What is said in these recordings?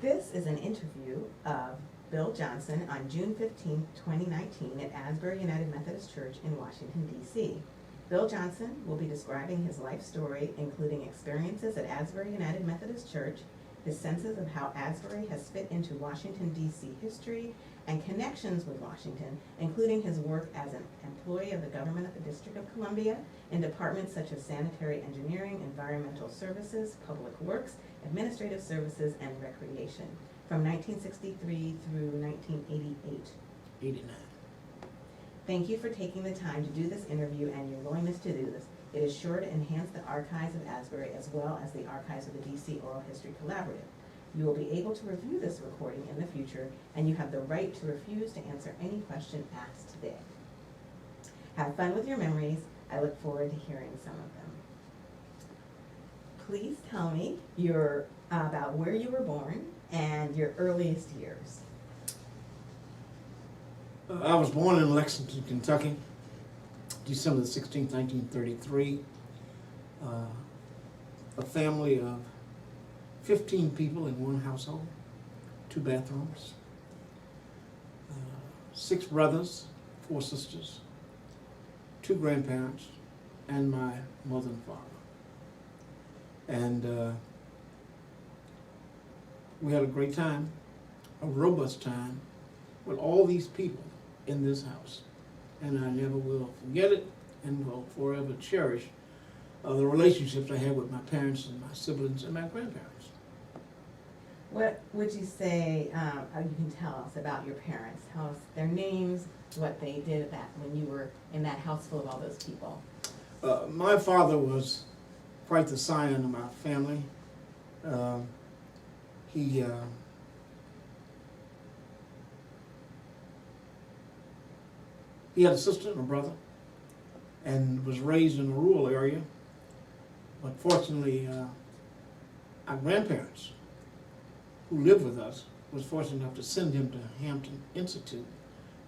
This is an interview of Bill Johnson on June 15, 2019 at Asbury United Methodist Church in Washington, D.C. Bill Johnson will be describing his life story, including experiences at Asbury United Methodist Church, his senses of how Asbury has fit into Washington, D.C. history, and connections with Washington, including his work as an employee of the government of the District of Columbia in departments such as sanitary engineering, environmental services, public works, administrative services, and recreation from 1963 through 1988. 89. Thank you for taking the time to do this interview and your willingness to do this. It is sure to enhance the archives of Asbury as well as the archives of the DC Oral History Collaborative. You will be able to review this recording in the future, and you have the right to refuse to answer any question asked today. Have fun with your memories. I look forward to hearing some of them. Please tell me about where you were born and your earliest years. I was born in Lexington, Kentucky, December 16, 1933. A family of 15 people in one household, 2 bathrooms, 6 brothers, 4 sisters, 2 grandparents, and my mother and father. And we had a great time, a robust time, with all these people in this house. And I never will forget it and will forever cherish the relationships I had with my parents and my siblings and my grandparents. What would you say, you can tell us about your parents? Tell us their names, what they did when you were in that house full of all those people. My father was quite the scion of my family. He had a sister and a brother and was raised in a rural area. But fortunately, our grandparents, who lived with us, was fortunate enough to send him to Hampton Institute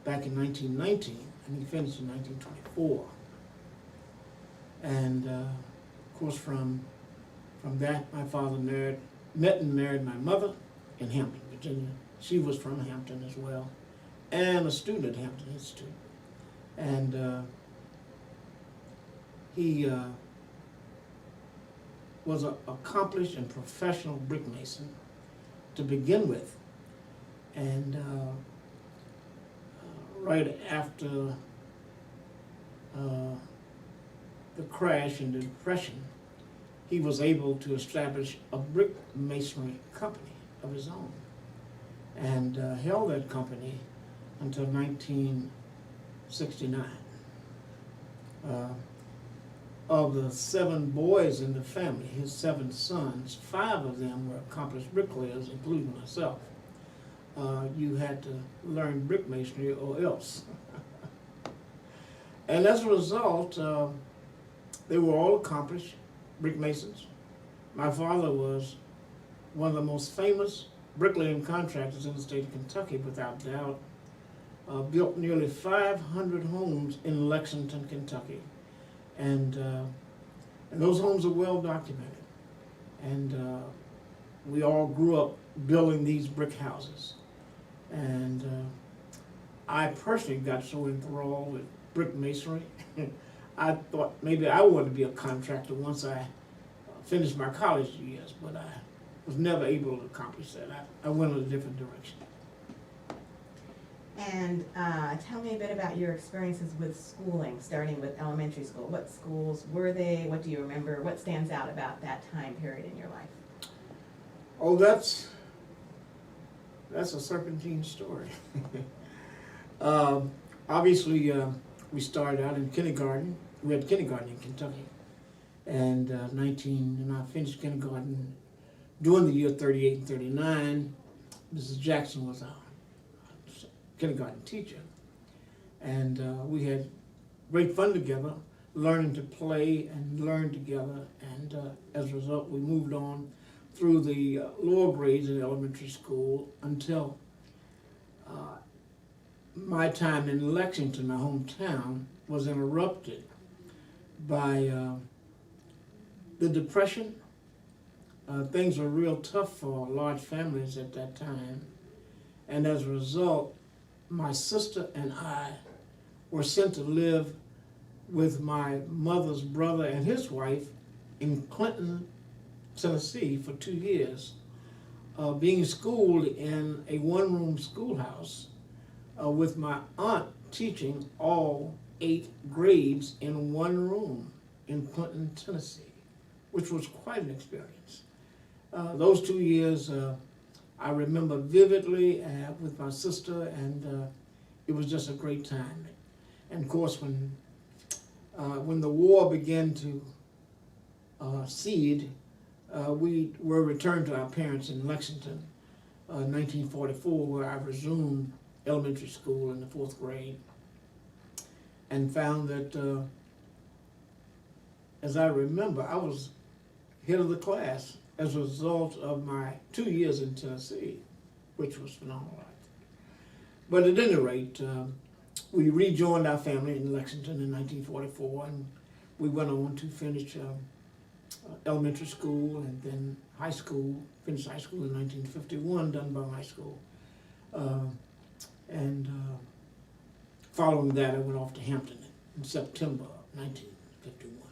back in 1919, and he finished in 1924. And of course, from that, my father met and married my mother in Hampton, Virginia. She was from Hampton as well, and a student at Hampton Institute. And he was an accomplished and professional brick mason to begin with. And right after the crash and the Depression, he was able to establish a brick masonry company of his own and held that company until 1969. Of the 7 boys in the family, his 7 sons, 5 of them were accomplished bricklayers, including myself. You had to learn brick masonry or else. And as a result, they were all accomplished brick masons. My father was one of the most famous bricklaying contractors in the state of Kentucky, without doubt. Built nearly 500 homes in Lexington, Kentucky. And those homes are well documented. And we all grew up building these brick houses. And I personally got so enthralled with brick masonry, I thought maybe I wanted to be a contractor once I finished my college years, but I was never able to accomplish that. I went in a different direction. And tell me a bit about your experiences with schooling, starting with elementary school. What schools were they? What do you remember? What stands out about that time period in your life? Oh, that's a serpentine story. Obviously, we started out in kindergarten. We had kindergarten in Kentucky. And and I finished kindergarten during the year 38 and 39. Mrs. Jackson was our kindergarten teacher. And we had great fun together, learning to play and learn together. And as a result, we moved on through the lower grades in elementary school until my time in Lexington, my hometown, was interrupted by the Depression things were real tough for large families at that time. And as a result, my sister and I were sent to live with my mother's brother and his wife in Clinton, Tennessee for 2 years, being schooled in a one-room schoolhouse with my aunt teaching all 8 grades in one room in Clinton, Tennessee, which was quite an experience. Those 2 years I remember vividly with my sister, and it was just a great time. And of course, when the war began to cede, we were returned to our parents in Lexington, 1944, where I resumed elementary school in the 4th grade, and found that, as I remember, I was head of the class as a result of my 2 years in Tennessee, which was phenomenal. But at any rate, we rejoined our family in Lexington in 1944, and we went on to finish elementary school and then high school, finished high school in 1951, Dunbar High School. Following that, I went off to Hampton in September 1951.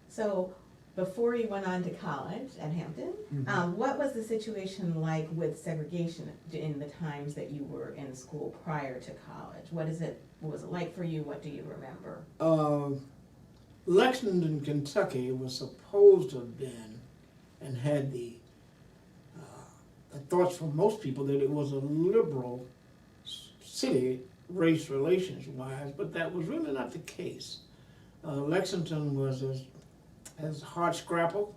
So before you went on to college at Hampton, what was the situation like with segregation in the times that you were in school prior to college? What was it like for you? What do you remember? Lexington, Kentucky was supposed to have been, and had the thoughts from most people that it was a liberal city, race relations wise, but that was really not the case. Lexington was as hardscrabble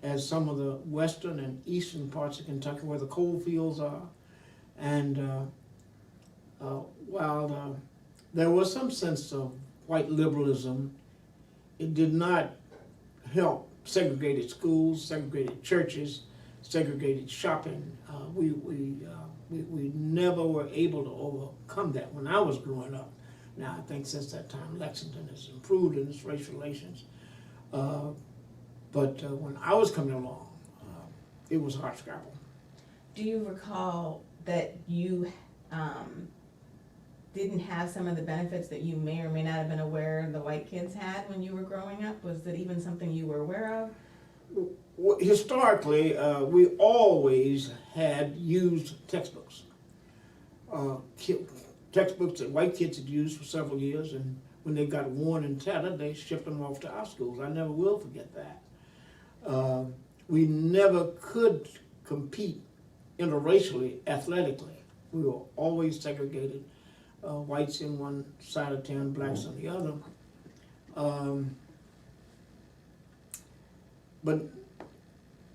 as some of the western and eastern parts of Kentucky where the coal fields are. And while there was some sense of white liberalism, it did not help segregated schools, segregated churches, segregated shopping. We never were able to overcome that when I was growing up. Now, I think since that time, Lexington has improved in its race relations. But when I was coming along, it was hardscrabble. Do you recall that you didn't have some of the benefits that you may or may not have been aware the white kids had when you were growing up? Was that even something you were aware of? Well, historically, we always had used textbooks. Textbooks that white kids had used for several years, and when they got worn and tattered, they shipped them off to our schools. I never will forget that. We never could compete interracially, athletically. We were always segregated, whites in one side of town, blacks on the other. But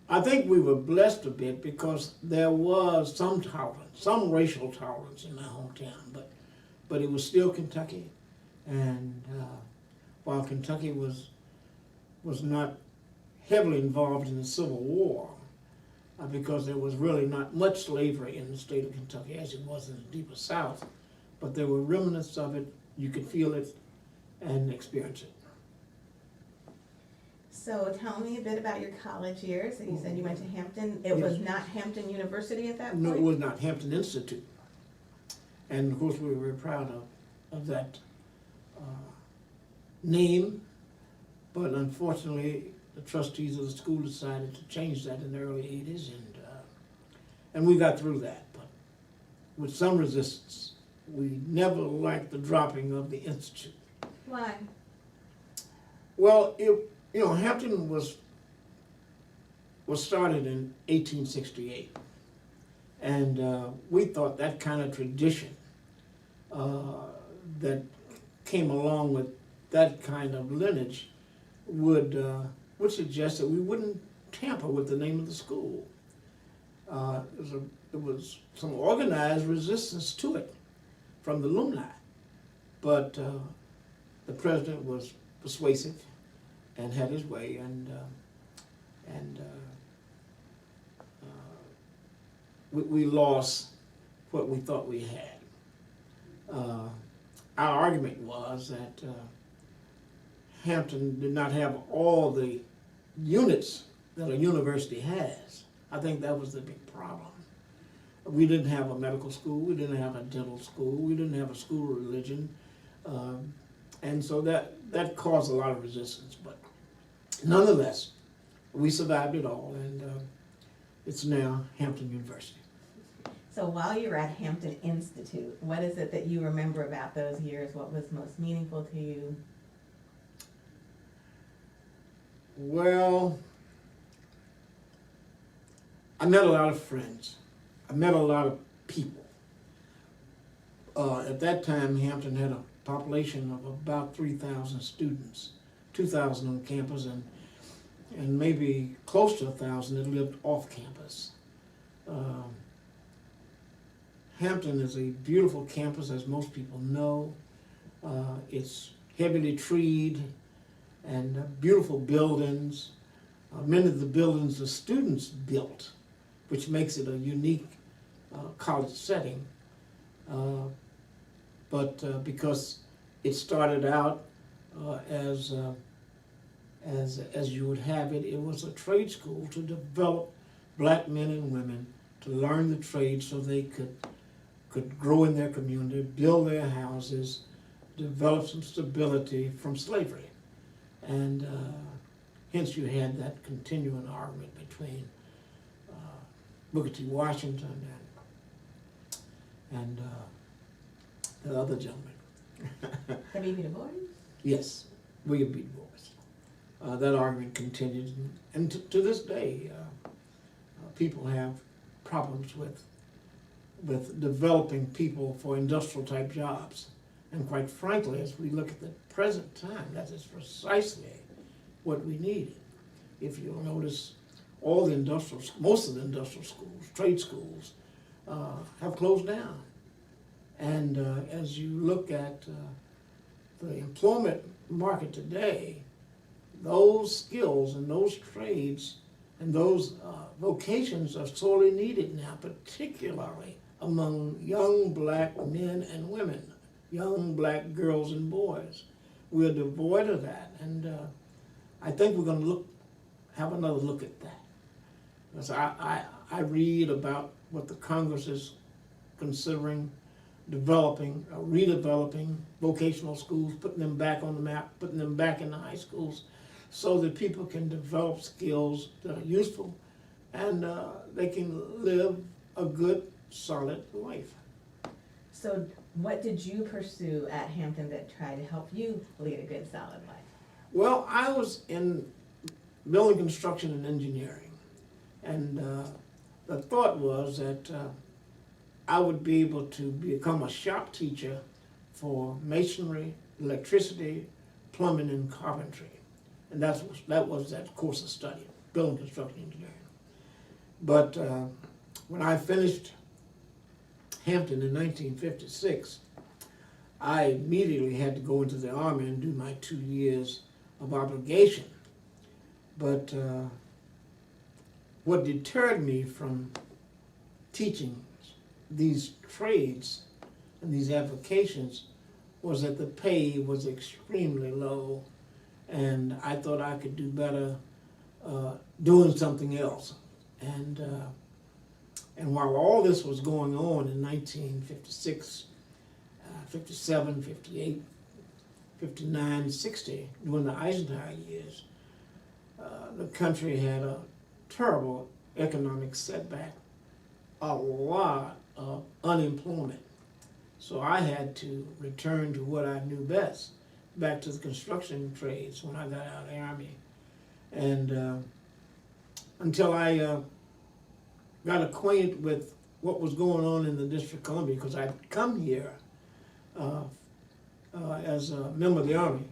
I think we were blessed a bit because there was some tolerance, some racial tolerance in my hometown, but it was still Kentucky. And while Kentucky was not heavily involved in the Civil War, because there was really not much slavery in the state of Kentucky as it was in the deeper South, but there were remnants of it. You could feel it and experience it. So tell me a bit about your college years. You said you went to Hampton. It was not Hampton University at that point? No, it was not. Hampton Institute. And of course we were very proud of that name, but unfortunately the trustees of the school decided to change that in the early 80s, and we got through that, but with some resistance. We never liked the dropping of the institute. Why? Well, Hampton was started in 1868, and we thought that kind of tradition that came along with that kind of lineage would suggest that we wouldn't tamper with the name of the school. There was some organized resistance to it from the alumni, but the president was persuasive and had his way, and we lost what we thought we had. Our argument was that Hampton did not have all the units that a university has. I think that was the big problem. We didn't have a medical school, we didn't have a dental school, we didn't have a school of religion, and so that caused a lot of resistance. But nonetheless, we survived it all, and it's now Hampton University. So while you were at Hampton Institute, what is it that you remember about those years? What was most meaningful to you? Well, I met a lot of friends. I met a lot of people. At that time, Hampton had a population of about 3,000 students, 2,000 on campus, and maybe close to 1,000 that lived off campus. Hampton is a beautiful campus, as most people know. It's heavily treed and beautiful buildings. Many of the buildings the students built, which makes it a unique college setting. But because it started out as you would have it, it was a trade school to develop black men and women to learn the trade so they could grow in their community, build their houses, develop some stability from slavery. And hence you had that continuing argument between Booker T. Washington and the other gentleman. W.B. Du Bois? Yes, William B. Du Bois. That argument continued, and to this day, people have problems with developing people for industrial type jobs. And quite frankly, as we look at the present time, that is precisely what we need. If you'll notice, most of the industrial schools, trade schools, have closed down. And as you look at the employment market today, those skills and those trades and those vocations are sorely needed now, particularly among young black men and women, young black girls and boys. We're devoid of that, and I think we're going to have another look at that. Because I read about what the Congress is considering developing, redeveloping vocational schools, putting them back on the map, putting them back in the high schools, so that people can develop skills that are useful and they can live a good, solid life. So what did you pursue at Hampton that tried to help you lead a good, solid life? Well, I was in building construction and engineering, and the thought was that I would be able to become a shop teacher for masonry, electricity, plumbing, and carpentry. And that was that course of study, building construction engineering. But when I finished Hampton in 1956, I immediately had to go into the Army and do my 2 years of obligation. But what deterred me from teaching these trades and these avocations was that the pay was extremely low, and I thought I could do better doing something else. And while all this was going on in 1956, 57, 58, 59, 60, during the Eisenhower years, the country had a terrible economic setback, a lot of unemployment. So I had to return to what I knew best, back to the construction trades when I got out of the Army. And until I got acquainted with what was going on in the District of Columbia, because I'd come here as a member of the Army.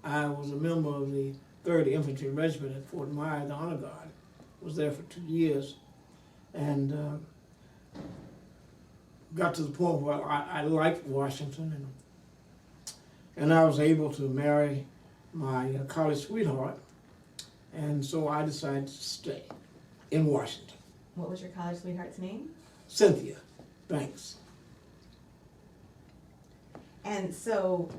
I was a member of the 3rd Infantry Regiment at Fort Myer, the Honor Guard. Was there for 2 years, and got to the point where I liked Washington, and I was able to marry my college sweetheart, and so I decided to stay in Washington. What was your college sweetheart's name? Cynthia Banks. And so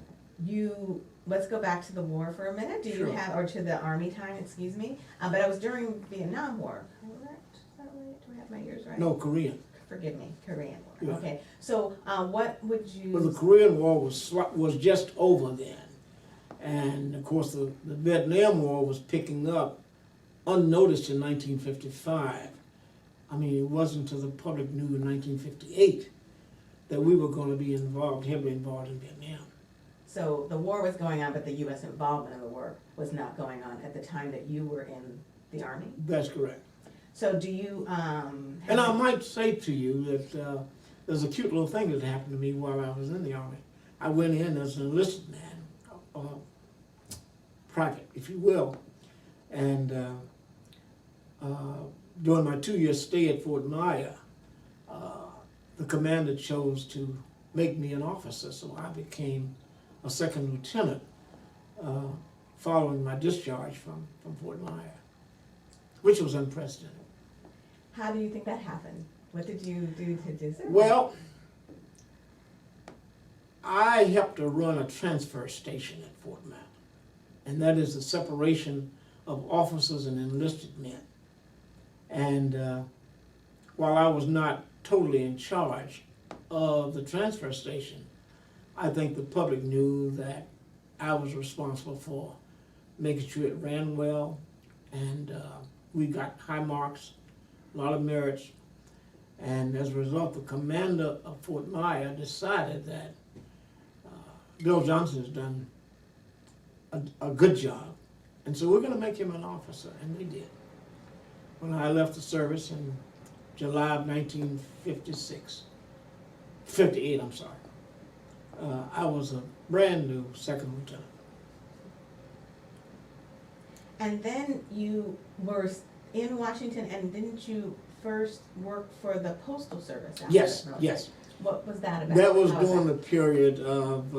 let's go back to the war for a minute. Do you Sure. have, or to the Army time, excuse me? But it was during Vietnam War, correct? Is that right? Do I have my years right? No, Korean. Forgive me, Korean War. Yeah. Okay, so what would you? Well, the Korean War was just over then. And of course, the Vietnam War was picking up unnoticed in 1955. I mean, it wasn't until the public knew in 1958 that we were going to be heavily involved in Vietnam. So the war was going on, but the U.S. involvement in the war was not going on at the time that you were in the Army? That's correct. So do you, And I might say to you that there's a cute little thing that happened to me while I was in the Army. I went in as an enlisted man, private, if you will, and during my 2-year stay at Fort Myer, the commander chose to make me an officer, so I became a second lieutenant following my discharge from Fort Myer, which was unprecedented. how do you think that happened? What did you do to deserve it? Well, I helped to run a transfer station at Fort Myer, and that is the separation of officers and enlisted men. And while I was not totally in charge of the transfer station, I think the public knew that I was responsible for making sure it ran well, and we got high marks, a lot of merits. And as a result, the commander of Fort Myer decided that Bill Johnson has done a good job, and so we're going to make him an officer, and they did. When I left the service in July of 58, I'm sorry, I was a brand new second lieutenant. And then you were in Washington, and didn't you first work for the Postal Service after Yes, the military? yes. What was that about? That was How during that? the period of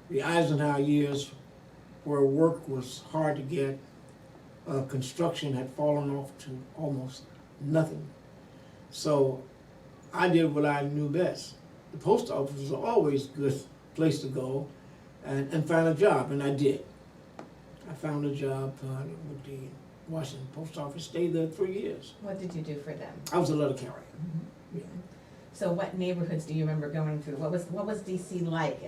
the Eisenhower years, where work was hard to get. Construction had fallen off to almost nothing. So I did what I knew best. The post office was always a good place to go and find a job, and I did. I found a job with the Washington Post Office, stayed there 3 years. What did you do for them? I was a letter carrier. Yeah. So what neighborhoods do you remember going through? What was DC like?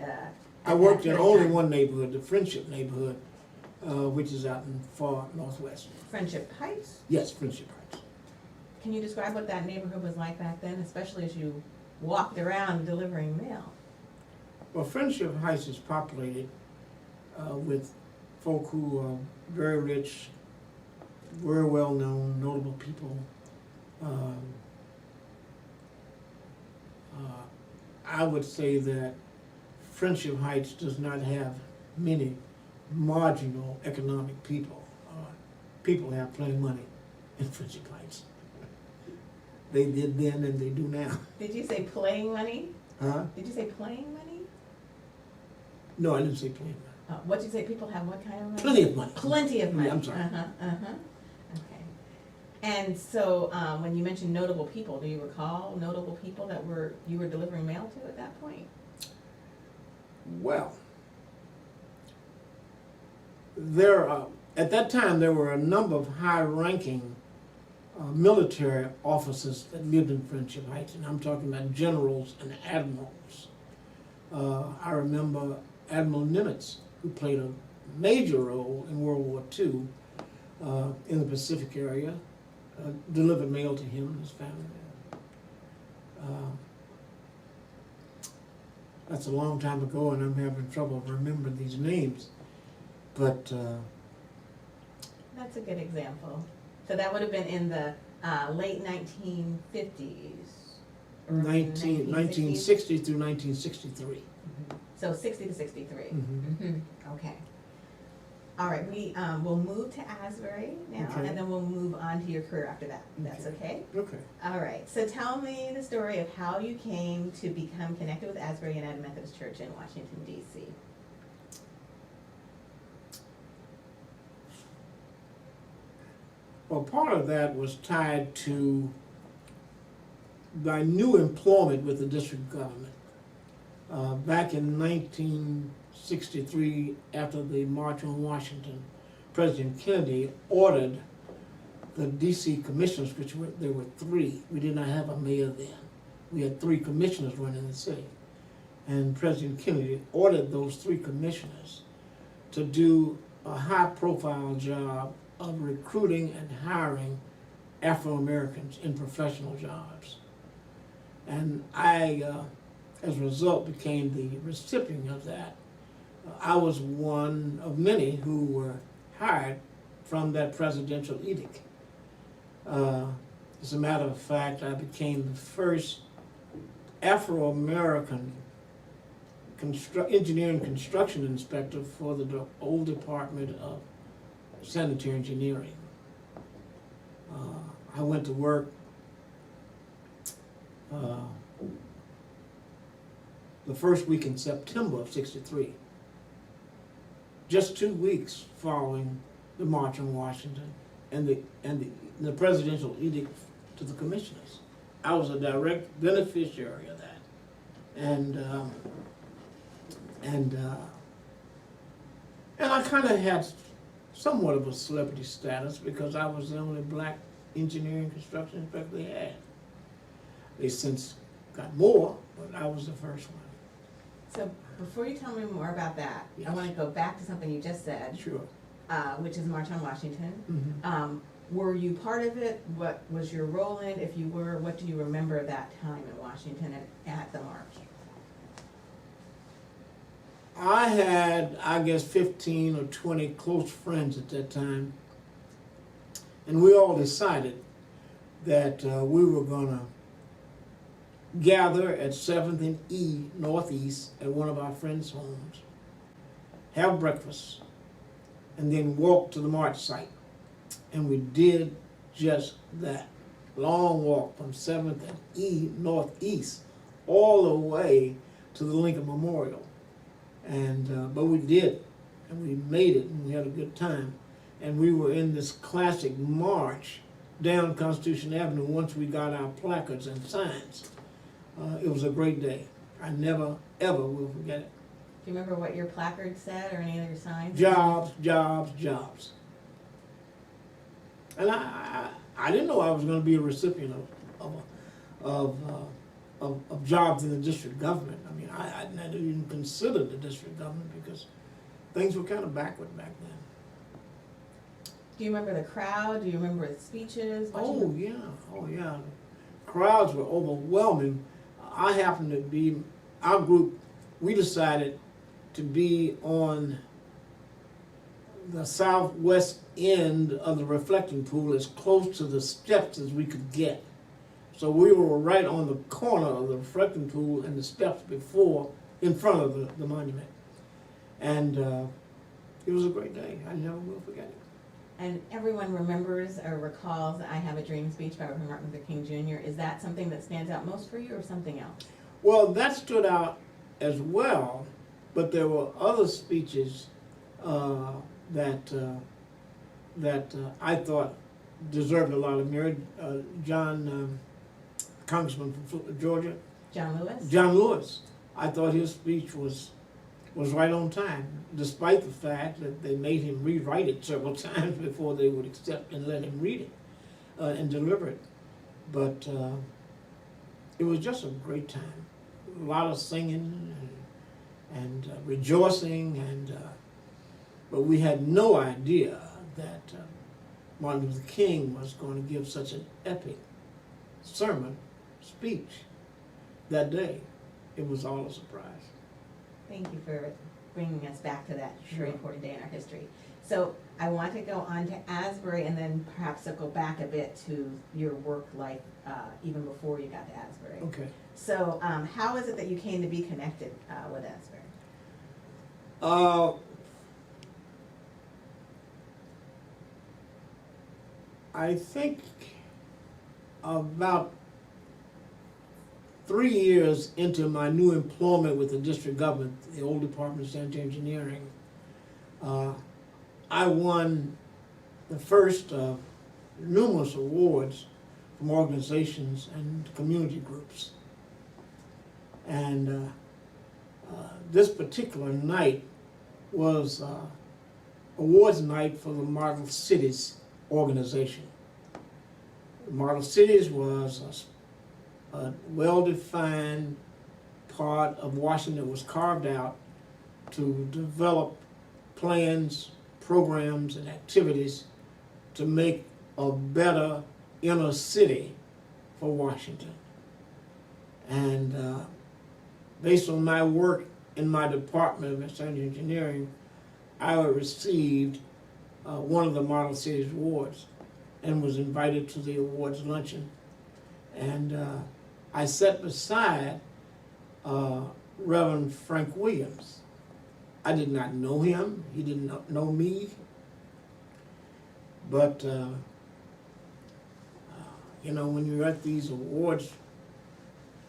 I worked in only one neighborhood, the Friendship neighborhood, which is out in far northwest. Friendship Heights? Yes, Friendship Heights. Can you describe what that neighborhood was like back then, especially as you walked around delivering mail? Well, Friendship Heights is populated with folk who are very rich, very well-known, notable people. I would say that Friendship Heights does not have many marginal economic people. People have plenty of money in Friendship Heights. They did then and they do now. Did you say playing money? Huh? Did you say playing money? No, I didn't say plenty of money. What did you say? People have what kind of money? Plenty of money. Plenty of money. Yeah, I'm sorry. Okay. And so, when you mentioned notable people, do you recall notable people that you were delivering mail to at that point? Well, at that time there were a number of high-ranking military officers that lived in Friendship Heights, and I'm talking about generals and admirals. I remember Admiral Nimitz, who played a major role in World War II in the Pacific area, delivered mail to him and his family. That's a long time ago, and I'm having trouble remembering these names. But That's a good example. So that would have been in the late 1950s. or 1960 through 1963. Mhm. So 60 to 63. Mhm. Okay. All right, we will move to Asbury now, Okay. and then we'll move on to your career after that. That's okay? Okay. All right, so tell me the story of how you came to become connected with Asbury United Methodist Church in Washington, D.C. Well, part of that was tied to my new employment with the district government. Back in 1963, after the March on Washington, President Kennedy ordered the DC commissioners, there were three. We did not have a mayor then. We had three commissioners running the city. And President Kennedy ordered those three commissioners to do a high-profile job of recruiting and hiring Afro-Americans in professional jobs. And I, as a result, became the recipient of that. I was one of many who were hired from that presidential edict. As a matter of fact, I became the first Afro-American engineering construction inspector for the old Department of Sanitary Engineering. I went to work the first week in September of '63, just 2 weeks following the March on Washington and the presidential edict to the commissioners. I was a direct beneficiary of that, and I kind of had somewhat of a celebrity status because I was the only black engineering construction inspector they had. They since got more, but I was the first one. So before you tell me more about that, Yes. I want to go back to something you just said, Sure. which is March on Washington. Mm-hmm. Were you part of it? What was your role in it? If you were, what do you remember of that time in Washington at the march? I had, I guess, 15 or 20 close friends at that time, and we all decided that we were going to gather at 7th and E Northeast at one of our friends' homes, have breakfast, and then walk to the march site. And we did just that. Long walk from 7th and E Northeast all the way to the Lincoln Memorial. And but we did, and we made it, and we had a good time. And we were in this classic march down Constitution Avenue once we got our placards and signs. It was a great day. I never, ever will forget it. Do you remember what your placard said or any of your signs? Jobs, jobs, jobs. And I didn't know I was going to be a recipient of jobs in the district government. I mean, I never even considered the district government because things were kind of backward back then. Do you remember the crowd? Do you remember the speeches? Oh yeah. Crowds were overwhelming. I happened to be, our group, we decided to be on the southwest end of the reflecting pool as close to the steps as we could get. So we were right on the corner of the reflecting pool and the steps in front of the monument. And it was a great day. I never will forget it. And everyone remembers or recalls I Have a Dream speech by Martin Luther King Jr. Is that something that stands out most for you or something else? Well, that stood out as well, but there were other speeches that I thought deserved a lot of merit. Congressman from Georgia. John Lewis? John Lewis. I thought his speech was right on time, despite the fact that they made him rewrite it several times before they would accept and let him read it and deliver it. But it was just a great time. A lot of singing and rejoicing, but we had no idea that Martin Luther King was going to give such an epic speech that day. It was all a surprise. Thank you for bringing us back to that very important day in our history. So I want to go on to Asbury and then perhaps go back a bit to your work life even before you got to Asbury. Okay. So how is it that you came to be connected with Asbury? I think about 3 years into my new employment with the district government, the old Department of Sanitary Engineering, I won the first of numerous awards from organizations and community groups. And This particular night was awards night for the Model Cities organization. Model Cities was a well-defined part of Washington that was carved out to develop plans, programs, and activities to make a better inner city for Washington. And based on my work in my department of sanitary engineering, I received one of the Model Cities Awards and was invited to the awards luncheon. And I sat beside Reverend Frank Williams. I did not know him, he did not know me, but you know, when you're at these awards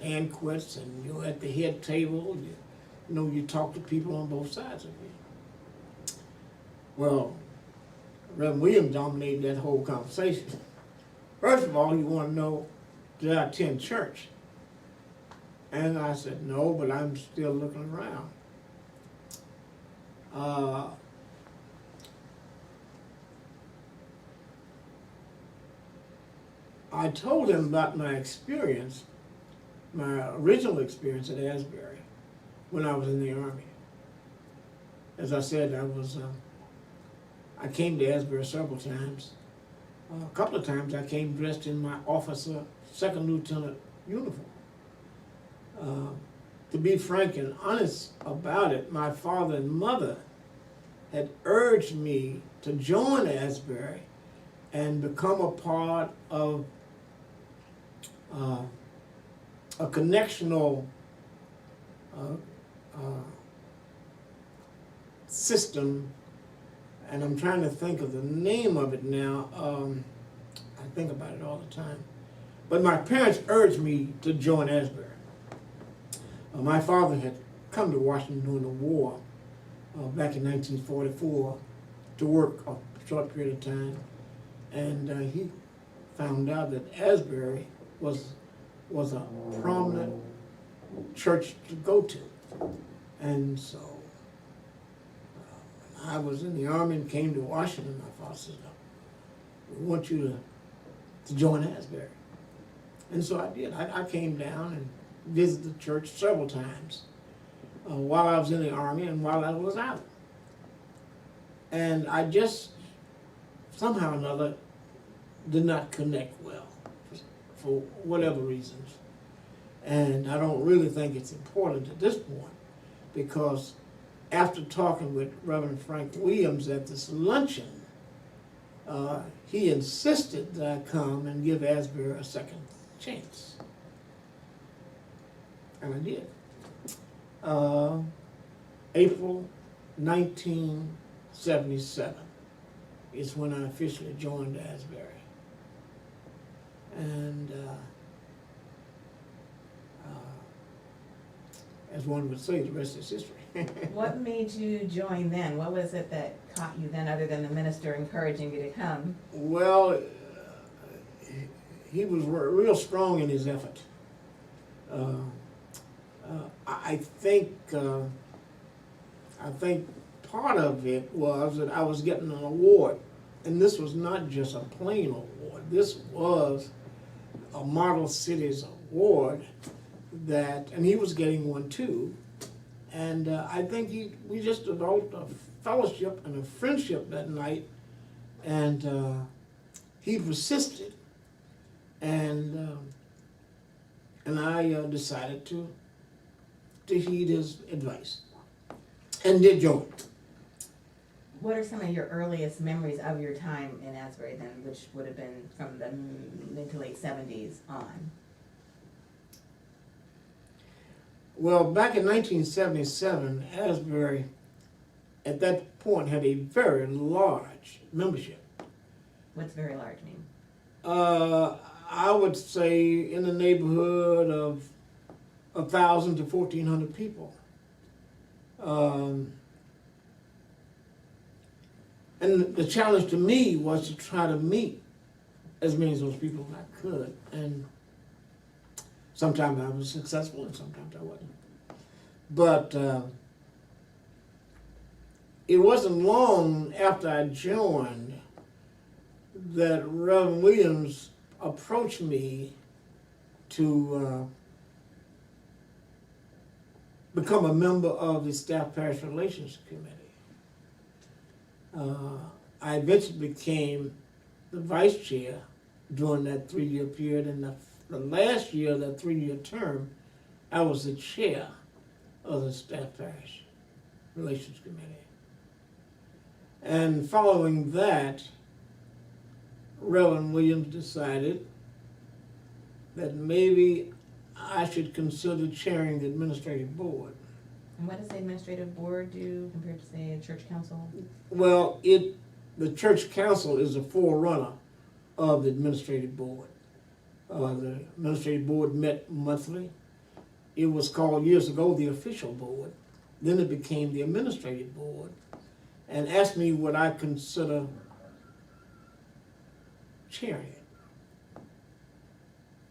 banquets and you're at the head table, you know, you talk to people on both sides of you. Well, Reverend Williams dominated that whole conversation. First of all, you want to know, did I attend church? And I said, no, but I'm still looking around. I told him about my experience, my original experience at Asbury when I was in the Army. As I said, I came to Asbury several times. A couple of times I came dressed in my officer, second lieutenant uniform. To be frank and honest about it, my father and mother had urged me to join Asbury and become a part of a connectional system, and I'm trying to think of the name of it now. I think about it all the time. But my parents urged me to join Asbury. My father had come to Washington during the war back in 1944 to work a short period of time, and he found out that Asbury was a prominent church to go to. And so when I was in the Army and came to Washington, my father said, we want you to join Asbury. And so I did. I came down and visited the church several times while I was in the Army and while I was out. And I just, somehow or another, did not connect well for whatever reasons. And I don't really think it's important at this point, because after talking with Reverend Frank Williams at this luncheon, he insisted that I come and give Asbury a second chance. And I did. April 1977 is when I officially joined Asbury. And as one would say, the rest is history. What made you join then? What was it that caught you then, other than the minister encouraging you to come? Well, he was real strong in his effort. I think part of it was that I was getting an award, and this was not just a plain award. This was a Model Cities Award and he was getting one too. And I think we just developed a fellowship and a friendship that night, and he persisted, and I decided to heed his advice and did join. What are some of your earliest memories of your time in Asbury then, which would have been from the mid to late 70s on? Well, back in 1977, Asbury at that point had a very large membership. What's very large mean? I would say in the neighborhood of 1,000 to 1,400 people. And the challenge to me was to try to meet as many of those people as I could. And sometimes I was successful and sometimes I wasn't. But it wasn't long after I joined that Reverend Williams approached me to become a member of the Staff Parish Relations Committee. I eventually became the vice chair during that 3-year period, and the last year of that 3-year term, I was the chair of the Staff Parish Relations Committee. And following that, Reverend Williams decided that maybe I should consider chairing the administrative board. And what does the administrative board do compared to, say, a church council? Well, the church council is a forerunner of the administrative board. The administrative board met monthly. It was called years ago the official board. Then it became the administrative board, and asked me would I consider chairing it.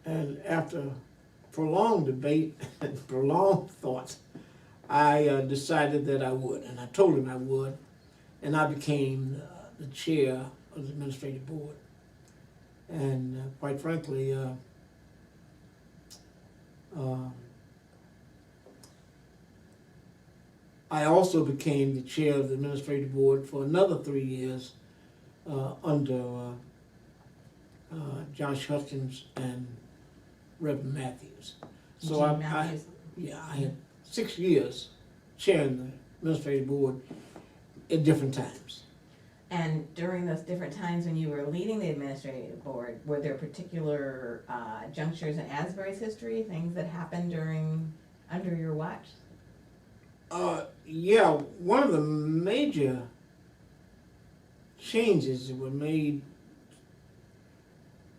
And after prolonged debate and prolonged thought, I decided that I would, and I told him I would, and I became the chair of the administrative board. And quite frankly, I also became the chair of the administrative board for another 3 years under Josh Hutchins and Reverend Matthews. So I had 6 years chairing the administrative board at different times. And during those different times when you were leading the administrative board, were there particular junctures in Asbury's history, things that happened under your watch? Yeah, one of the major changes that were made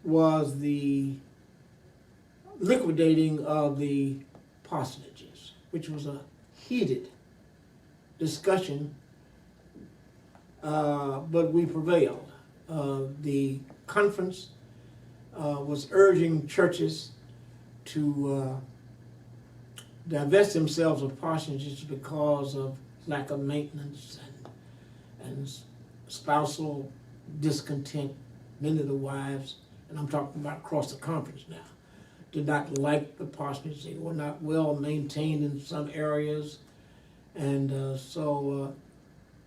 was the liquidating of the parsonages, which was a heated discussion, but we prevailed. The conference was urging churches to divest themselves of parsonages because of lack of maintenance and spousal discontent. Many of the wives, and I'm talking about across the conference now, did not like the parsonage. They were not well maintained in some areas. And so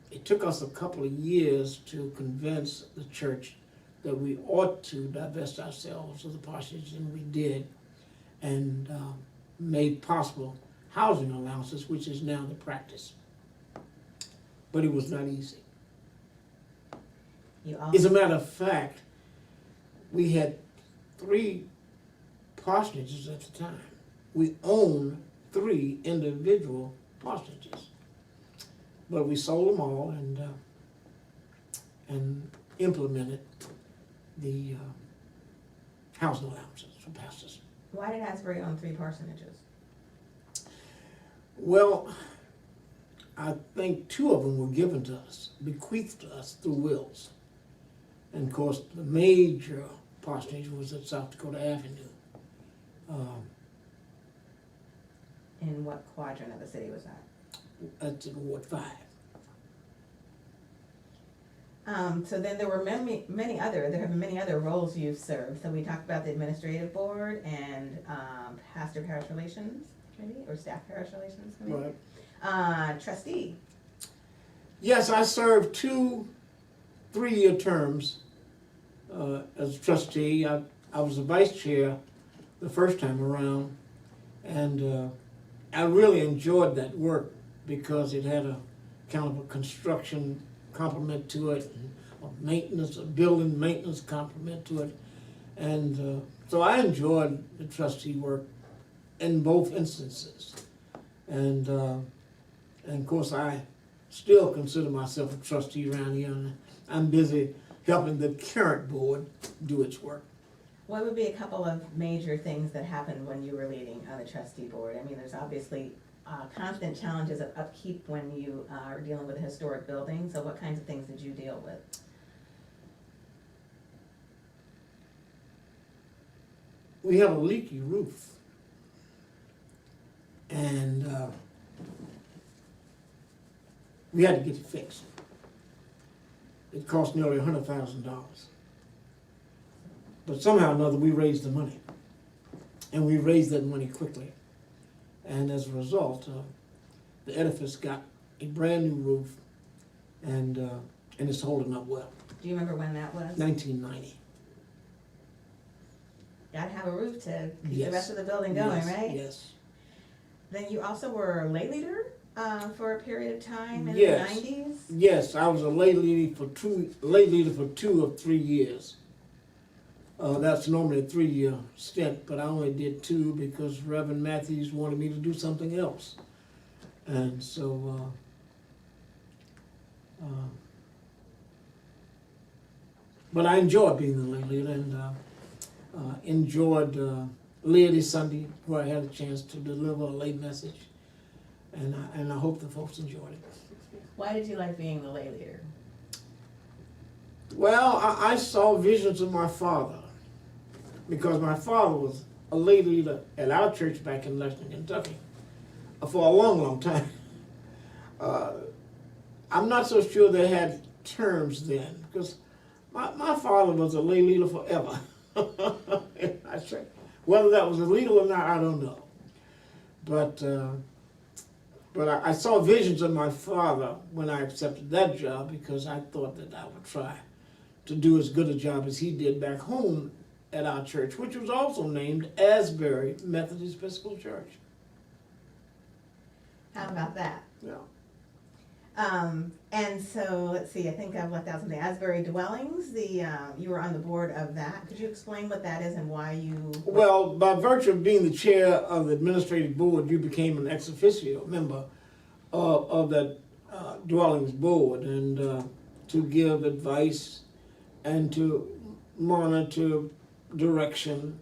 it took us a couple of years to convince the church that we ought to divest ourselves of the parsonage, and we did, and made possible housing allowances, which is now the practice. But it was not easy. As a matter of fact, we had 3 parsonages at the time. We owned 3 individual parsonages, but we sold them all and implemented the housing allowances for pastors. Why did Asbury own 3 parsonages? Well, I think 2 of them were given to us, bequeathed to us through wills. And of course, the major parsonage was at South Dakota Avenue. In what quadrant of the city was that? That's in Ward 5. So then there were there have been many other roles you've served. So we talked about the administrative board and pastor parish relations committee or staff parish relations committee. Right. Trustee. Yes, I served 2 3-year terms as trustee. I was the vice chair the first time around, and I really enjoyed that work because it had a kind of a construction complement to it, and a building maintenance complement to it, and so I enjoyed the trustee work in both instances, and of course I still consider myself a trustee around here, and I'm busy helping the current board do its work. What would be a couple of major things that happened when you were leading on the trustee board? I mean, there's obviously constant challenges of upkeep when you are dealing with a historic building. So what kinds of things did you deal with? We have a leaky roof, and We had to get it fixed. It cost nearly $100,000. But somehow or another, we raised the money. And we raised that money quickly. And as a result, the edifice got a brand new roof, and it's holding up well. Do you remember when that was? 1990. Gotta have a roof to keep Yes. the rest of the building going, Yes, right? Yes. Then you also were a lay leader for a period of time in Yes. the 90s? Yes, I was a lay leader for 2 of 3 years. That's normally a 3-year stint, but I only did 2 because Reverend Matthews wanted me to do something else. And so, but I enjoyed being the lay leader, and enjoyed Laity Sunday, where I had a chance to deliver a lay message, and I hope the folks enjoyed it. Why did you like being the lay leader? Well, I saw visions of my father, because my father was a lay leader at our church back in Lexington, Kentucky, for a long, long time. I'm not so sure they had terms then, because my father was a lay leader forever. Whether that was illegal or not, I don't know. But I saw visions of my father when I accepted that job, because I thought that I would try to do as good a job as he did back home at our church, which was also named Asbury Methodist Episcopal Church. How about that? Yeah. And so, let's see, I think I've left out something. Asbury Dwellings, you were on the board of that. Could you explain what that is and why you... Well, by virtue of being the chair of the administrative board, you became an ex officio member of that dwellings board, and to give advice and to monitor direction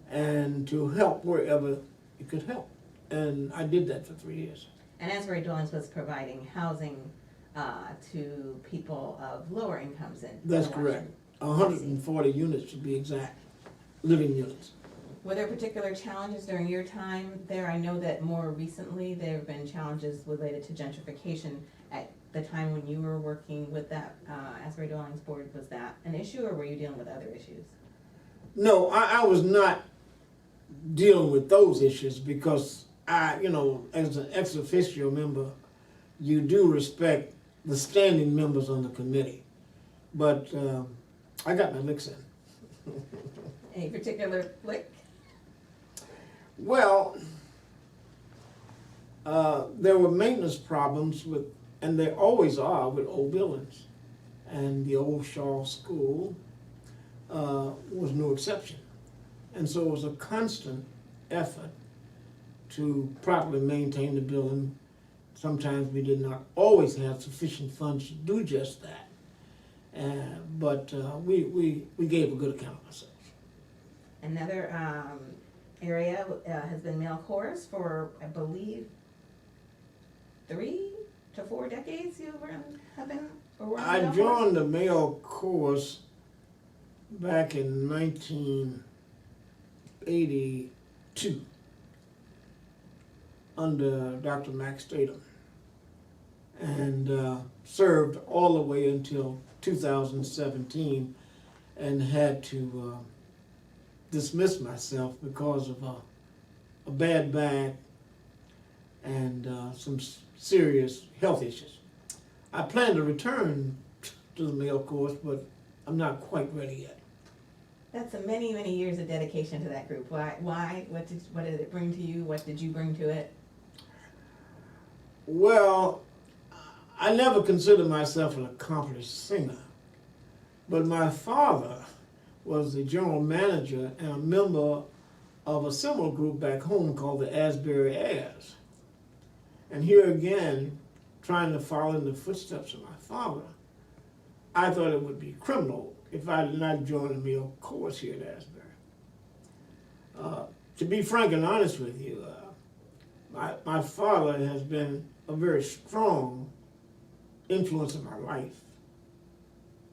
and to help wherever you could help. And I did that for 3 years. And Asbury Dwellings was providing housing to people of lower incomes in That's Washington. correct. 140 units to be exact, living units. Were there particular challenges during your time there? I know that more recently there have been challenges related to gentrification. At the time when you were working with that Asbury Dwellings Board, was that an issue, or were you dealing with other issues? No, I was not dealing with those issues, because as an ex officio member, you do respect the standing members on the committee. But I got my licks in. Any particular flick? Well, there were maintenance problems with, and there always are, with old buildings. And the old Shaw School was no exception. And so it was a constant effort to properly maintain the building. Sometimes we did not always have sufficient funds to do just that. But we gave a good account of ourselves. Another area has been male chorus for, I believe, 3 to 4 decades you have been, or were in I male joined the male chorus back in 1982 under Dr. Max Statham, and served all the way until 2017, and had to dismiss myself because of a bad back and some serious health issues. I plan to return to the male chorus, but I'm not quite ready yet. That's a many, many years of dedication to that group. Why? What did it bring to you? What did you bring to it? Well, I never considered myself an accomplished singer, but my father was the general manager and a member of a similar group back home called the Asbury Airs. And here again, trying to follow in the footsteps of my father, I thought it would be criminal if I did not join the male chorus here at Asbury. To be frank and honest with you, my father has been a very strong influence in my life,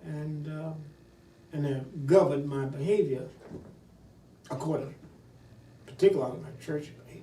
and have governed my behavior accordingly, particularly my church behavior.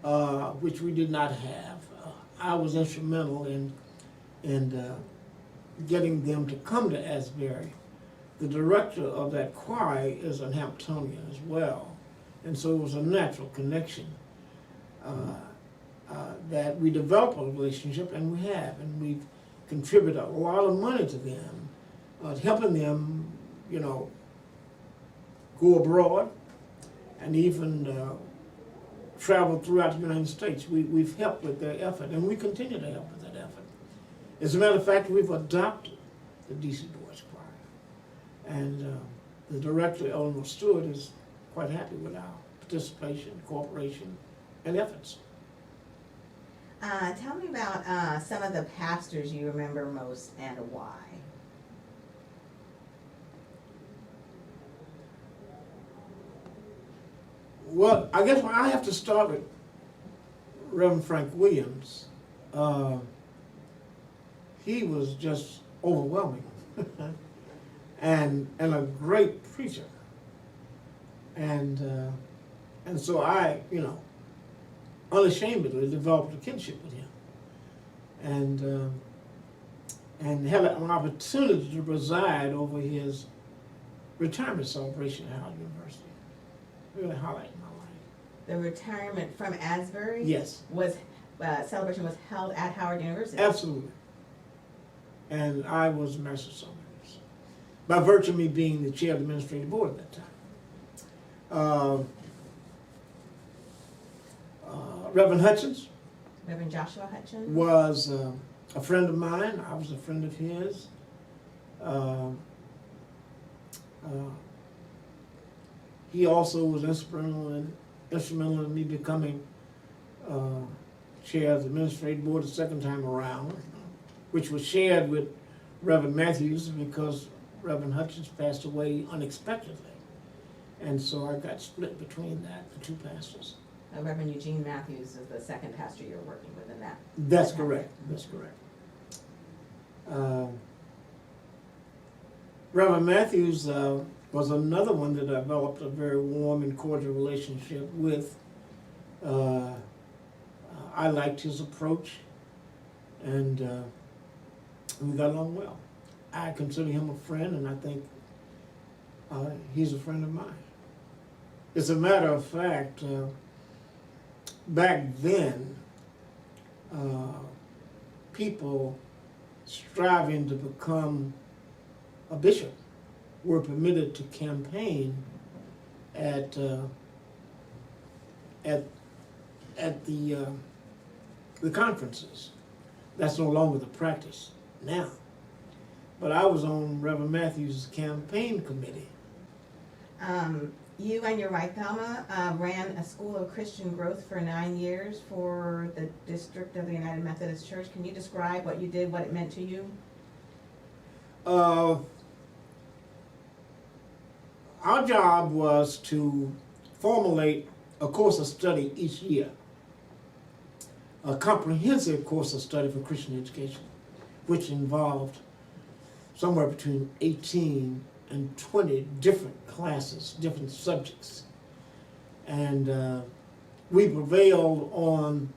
which we did not have. I was instrumental in getting them to come to Asbury. The director of that choir is an Hamptonian as well, and so it was a natural connection that we developed a relationship, and we have, and we've contributed a lot of money to them, helping them, you know, go abroad and even travel throughout the United States. We've helped with their effort, and we continue to help with that effort. As a matter of fact, we've adopted the DC Boys Choir, and the director, Eleanor Stewart, is quite happy with our participation, cooperation, and efforts. Tell me about some of the pastors you remember most and why. Well, I guess I have to start with Reverend Frank Williams. He was just overwhelming and a great preacher. And so I, you know, unashamedly developed a kinship with him, and had an opportunity to preside over his retirement celebration at Howard University. Really highlighting my life. The retirement from Asbury? Yes. Was celebration was held at Howard University? Absolutely. And I was Master of Ceremonies, by virtue of me being the chair of the administrative board at that time. Reverend Hutchins. Reverend Joshua Hutchins? Was a friend of mine. I was a friend of his. He also was instrumental in me becoming chair of the administrative board the second time around, which was shared with Reverend Matthews because Reverend Hutchins passed away unexpectedly. And so I got split between the two pastors. Reverend Eugene Matthews is the second pastor you're working with in that. That's correct. That's correct. Reverend Matthews was another one that I developed a very warm and cordial relationship with. I liked his approach, and we got along well. I consider him a friend, and I think he's a friend of mine. As a matter of fact, back then, people striving to become a bishop were permitted to campaign at the conferences. That's no longer the practice now. But I was on Reverend Matthews' campaign committee. You and your wife, Thelma, ran a School of Christian Growth for 9 years for the District of the United Methodist Church. Can you describe what you did, what it meant to you? Our job was to formulate a course of study each year, a comprehensive course of study for Christian education, which involved somewhere between 18 and 20 different classes, different subjects. And we prevailed on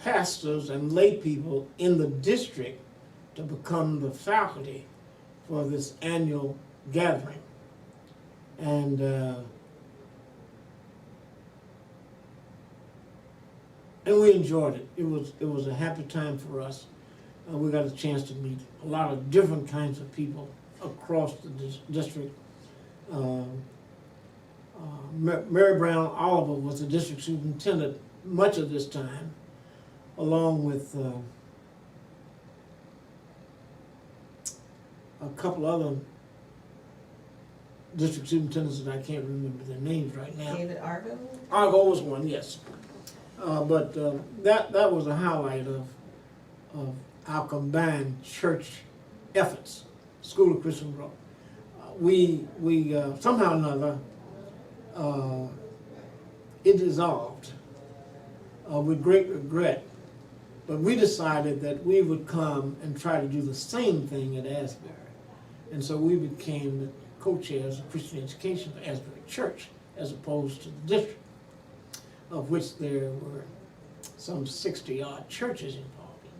pastors and lay people in the district to become the faculty for this annual gathering. And we enjoyed it. It was a happy time for us. We got a chance to meet a lot of different kinds of people across the district. Mary Brown Oliver was the district superintendent much of this time, along with a couple other district superintendents that I can't remember their names right now. David Argo? Argo was one, yes. But that was a highlight of our combined church efforts, School of Christian Growth. We somehow or another, it dissolved with great regret. But we decided that we would come and try to do the same thing at Asbury. And so we became the co-chairs of Christian education for Asbury Church as opposed to the district. of which there were some 60-odd churches involved in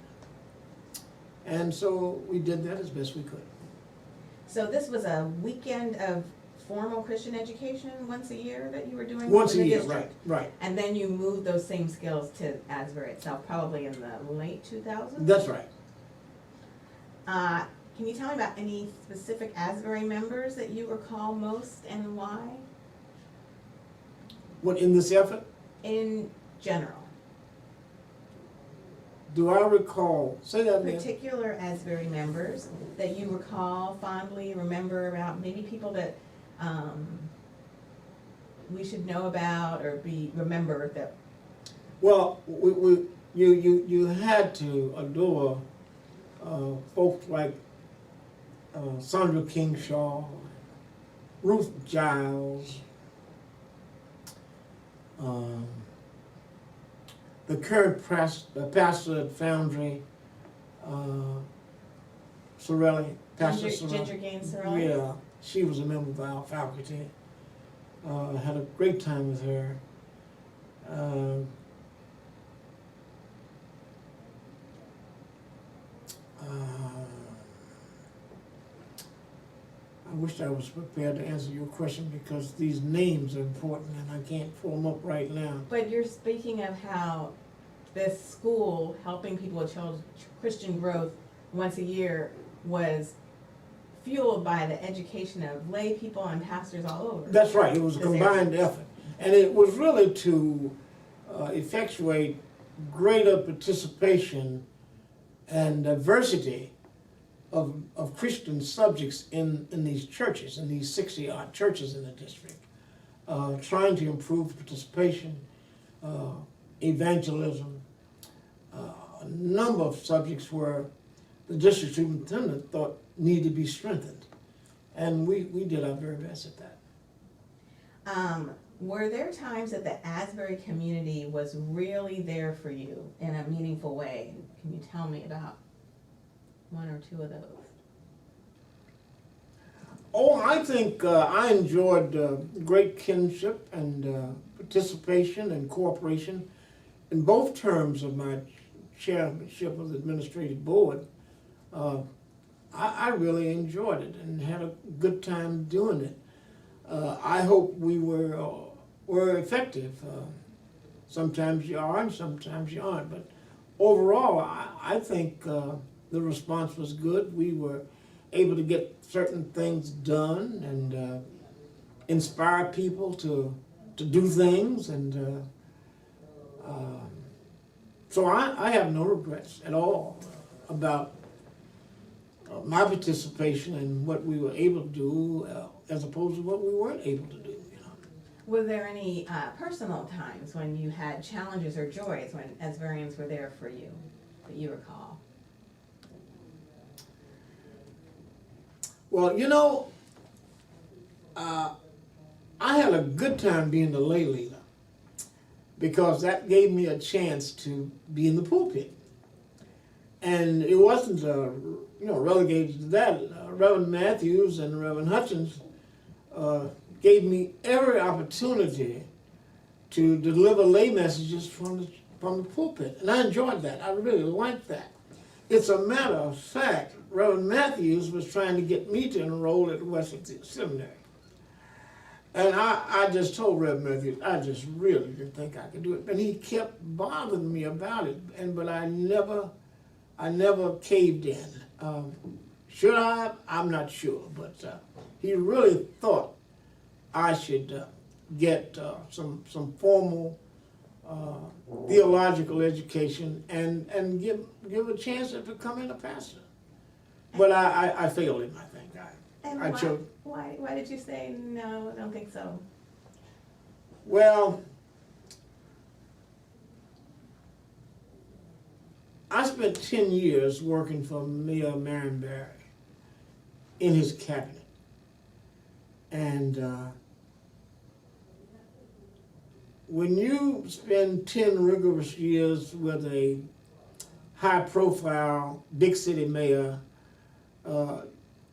that. And so we did that as best we could. So this was a weekend of formal Christian education once a year that you were doing? Once in a the year, district? right. And then you moved those same skills to Asbury itself, probably in the late 2000s? That's right. Can you tell me about any specific Asbury members that you recall most and why? What, in this effort? In general. Do I recall, say that again? Particular Asbury members that you recall fondly, remember about, maybe people that we should know about or remember that. Well, you had to adore folks like Sandra Kingshaw, Ruth Giles, the current pastor at Foundry, Sorelli, Pastor Sorelli. Ginger Gaines Sorelli? Yeah, she was a member of our faculty. Had a great time with her. I wish I was prepared to answer your question because these names are important and I can't pull them up right now. But you're speaking of how this school, helping people with Christian growth once a year, was fueled by the education of lay people and pastors all over. That's right, it was a combined effort. And it was really to effectuate greater participation and diversity of Christian subjects in these churches, in these 60-odd churches in the district, trying to improve participation, evangelism, a number of subjects where the district superintendent thought needed to be strengthened. And we did our very best at that. Were there times that the Asbury community was really there for you in a meaningful way? Can you tell me about one or two of those? Oh, I think I enjoyed great kinship and participation and cooperation in both terms of my chairmanship of the administrative board. I really enjoyed it and had a good time doing it. I hope we were effective. Sometimes you are and sometimes you aren't, but overall I think the response was good. We were able to get certain things done and inspire people to do things, and so I have no regrets at all about my participation and what we were able to do as opposed to what we weren't able to do. Were there any personal times when you had challenges or joys when Asburyans were there for you that you recall? Well, I had a good time being the lay leader because that gave me a chance to be in the pulpit. And it wasn't relegated to that. Reverend Matthews and Reverend Hutchins gave me every opportunity to deliver lay messages from the pulpit. And I enjoyed that. I really liked that. It's a matter of fact, Reverend Matthews was trying to get me to enroll at Western Seminary. And I just told Reverend Matthews, I just really didn't think I could do it. And he kept bothering me about it, but I never caved in. Should I? I'm not sure, but he really thought I should get some formal theological education and give a chance at becoming a pastor. But I failed him, I think. I chose. Why did you say no, I don't think so? Well, I spent 10 years working for Mayor Marion Barry in his cabinet. And when you spend 10 rigorous years with a high-profile, big city mayor,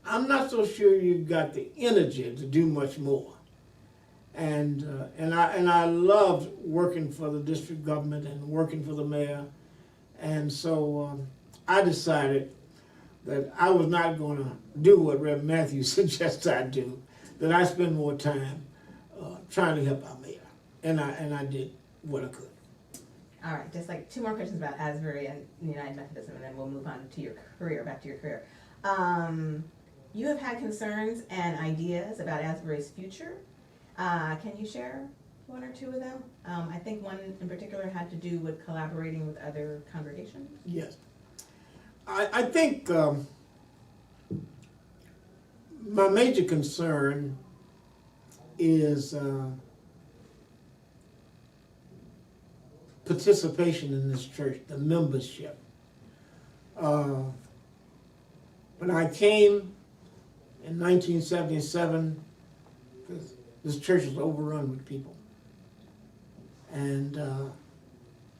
I'm not so sure you've got the energy to do much more. and I loved working for the district government and working for the mayor, and so I decided that I was not going to do what Rev. Matthews suggests I do, that I spend more time trying to help our mayor, and I did what I could. All right, just like 2 more questions about Asbury and United Methodism, and then we'll move on to your career, back to your career. You have had concerns and ideas about Asbury's future. Can you share 1 or 2 of them? I think one in particular had to do with collaborating with other congregations. Yes. I think my major concern is participation in this church, the membership. When I came in 1977, this church was overrun with people. And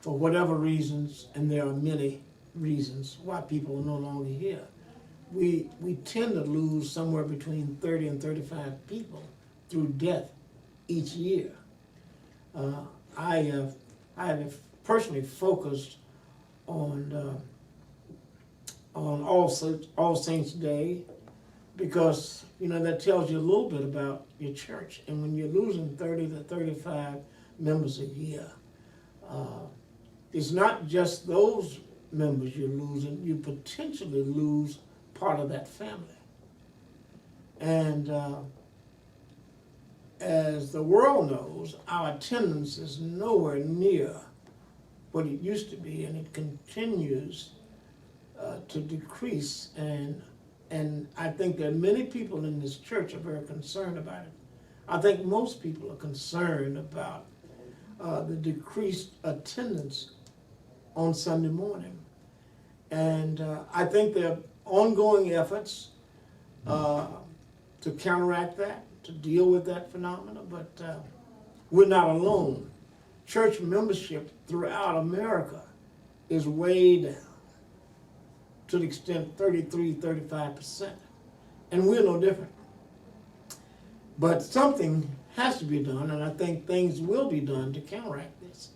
for whatever reasons, and there are many reasons why people are no longer here, we tend to lose somewhere between 30 and 35 people through death each year. I have personally focused on All Saints Day, because that tells you a little bit about your church. And when you're losing 30 to 35 members a year, it's not just those members you're losing, you potentially lose part of that family. And as the world knows, our attendance is nowhere near what it used to be, and it continues to decrease. And I think that many people in this church are very concerned about it. I think most people are concerned about the decreased attendance on Sunday morning. And I think there are ongoing efforts to counteract that, to deal with that phenomenon, but we're not alone. Church membership throughout America is way down, to the extent 33-35%, and we're no different. But something has to be done, and I think things will be done to counteract this.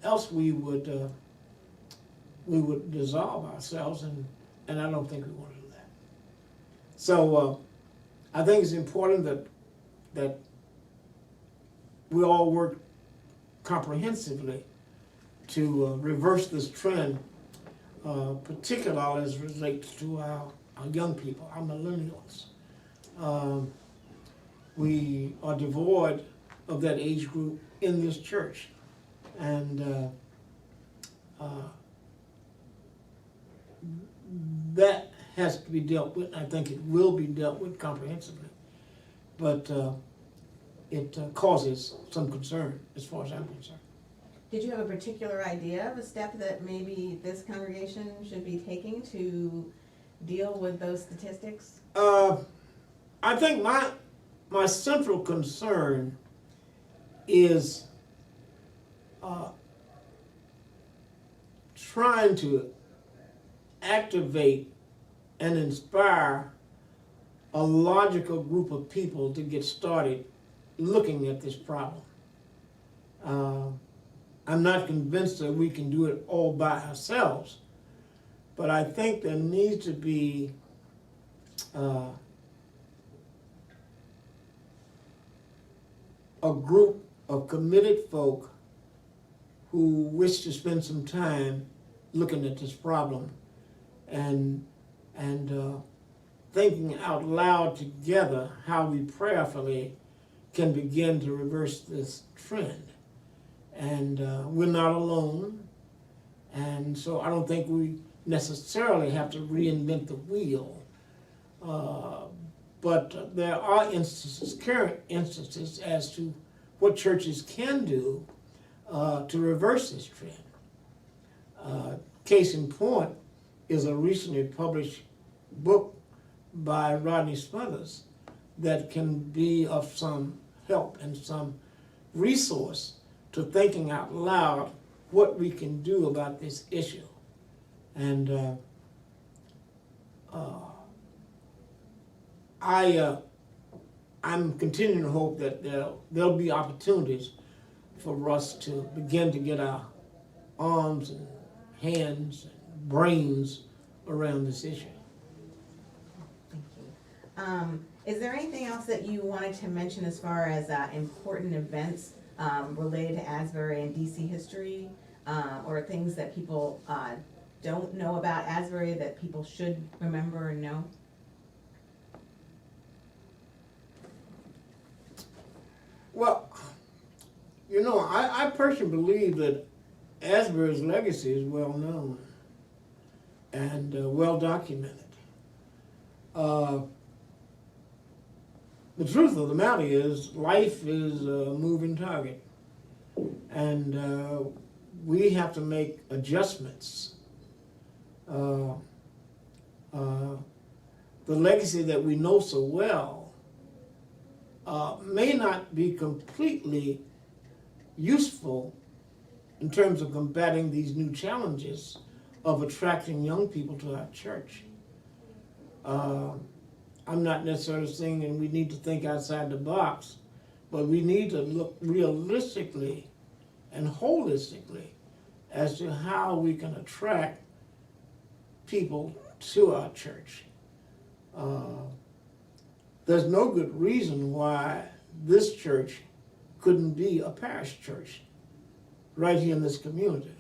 Else we would dissolve ourselves, and I don't think we want to do that. So I think it's important that we all work comprehensively to reverse this trend, particularly as it relates to our young people, our millennials. We are devoid of that age group in this church, and that has to be dealt with. I think it will be dealt with comprehensively, but it causes some concern as far as I'm concerned. Did you have a particular idea of a step that maybe this congregation should be taking to deal with those statistics? I think my central concern is trying to activate and inspire a logical group of people to get started looking at this problem. I'm not convinced that we can do it all by ourselves, but I think there needs to be a group of committed folk who wish to spend some time looking at this problem and thinking out loud together how we prayerfully can begin to reverse this trend. And we're not alone, and so I don't think we necessarily have to reinvent the wheel. But there are current instances as to what churches can do to reverse this trend. Case in point is a recently published book by Rodney Smothers that can be of some help and some resource to thinking out loud what we can do about this issue. And I'm continuing to hope that there'll be opportunities for us to begin to get our arms and hands and brains around this issue. Thank you. Is there anything else that you wanted to mention as far as important events related to Asbury and DC history, or things that people don't know about Asbury that people should remember and know? Well, you know, I personally believe that Asbury's legacy is well known and well documented. The truth of the matter is, life is a moving target, and we have to make adjustments. The legacy that we know so well may not be completely useful in terms of combating these new challenges of attracting young people to our church. I'm not necessarily saying we need to think outside the box, but we need to look realistically and holistically as to how we can attract people to our church. There's no good reason why this church couldn't be a parish church right here in this community,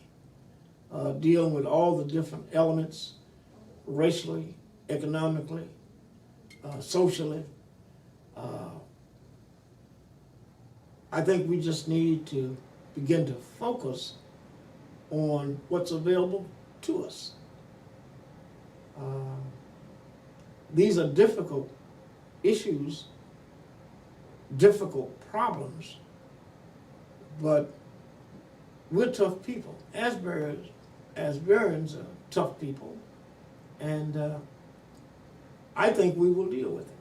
dealing with all the different elements, racially, economically, socially. I think we just need to begin to focus on what's available to us. These are difficult issues, difficult problems, but we're tough people. Asburyans are tough people, and I think we will deal with it.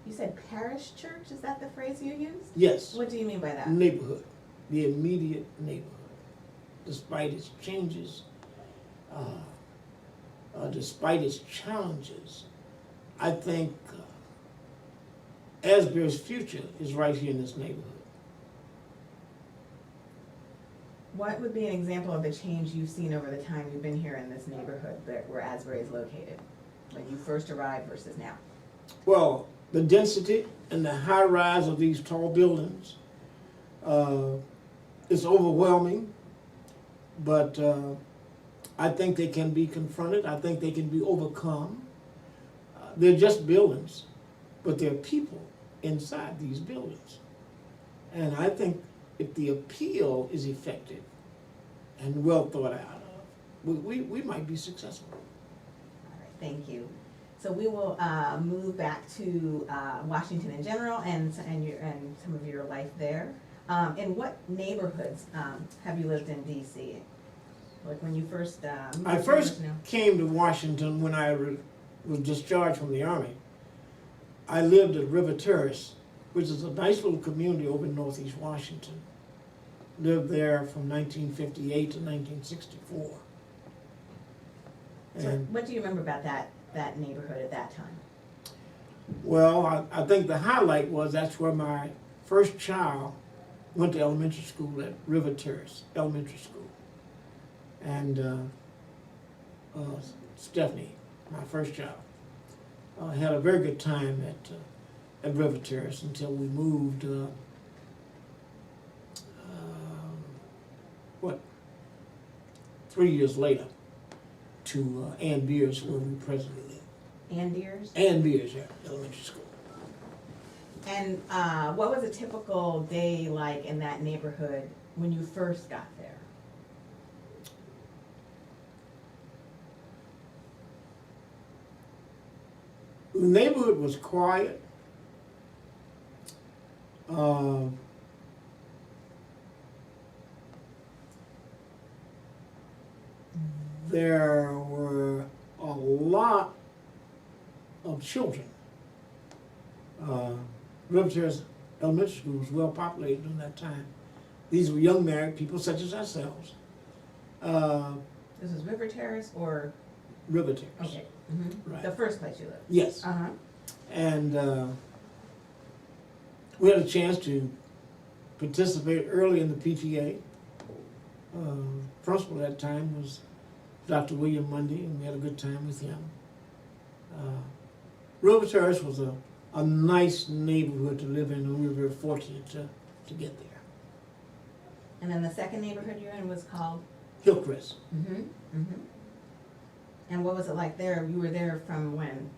You said parish church, is that the phrase you used? Yes. What do you mean by that? Neighborhood, the immediate neighborhood. Despite its changes, despite its challenges, I think Asbury's future is right here in this neighborhood. What would be an example of the change you've seen over the time you've been here in this neighborhood where Asbury is located, when you first arrived versus now? Well, the density and the high rise of these tall buildings is overwhelming, but I think they can be confronted. I think they can be overcome. They're just buildings, but there are people inside these buildings. And I think if the appeal is effective and well thought out of, we might be successful. All right, thank you. So we will move back to Washington in general and some of your life there. In what neighborhoods have you lived in DC? Like when you first moved? I first came to Washington when I was discharged from the Army. I lived at River Terrace, which is a nice little community over in Northeast Washington. Lived there from 1958 to 1964. So And what do you remember about that neighborhood at that time? well, I think the highlight was that's where my first child went to elementary school, at River Terrace Elementary School. And Stephanie, my first child, had a very good time at River Terrace until we moved, 3 years later to Ann Beers, where we presently live. Ann Deers? Ann Beers, yeah, elementary school. And what was a typical day like in that neighborhood when you first got there? The neighborhood was quiet. There were a lot of children. River Terrace Elementary School was well populated during that time. These were young married people such as ourselves. This was River Terrace or? River Terrace. Okay. Mm-hmm. Right. The first place you lived? Yes. Uh-huh. And We had a chance to participate early in the PTA. Principal at that time was Dr. William Mundy, and we had a good time with him. River Terrace was a nice neighborhood to live in, and we were very fortunate to get there. And then the second neighborhood you're in was called? Hillcrest. Mm-hmm, mm-hmm. And what was it like there? You were there from when?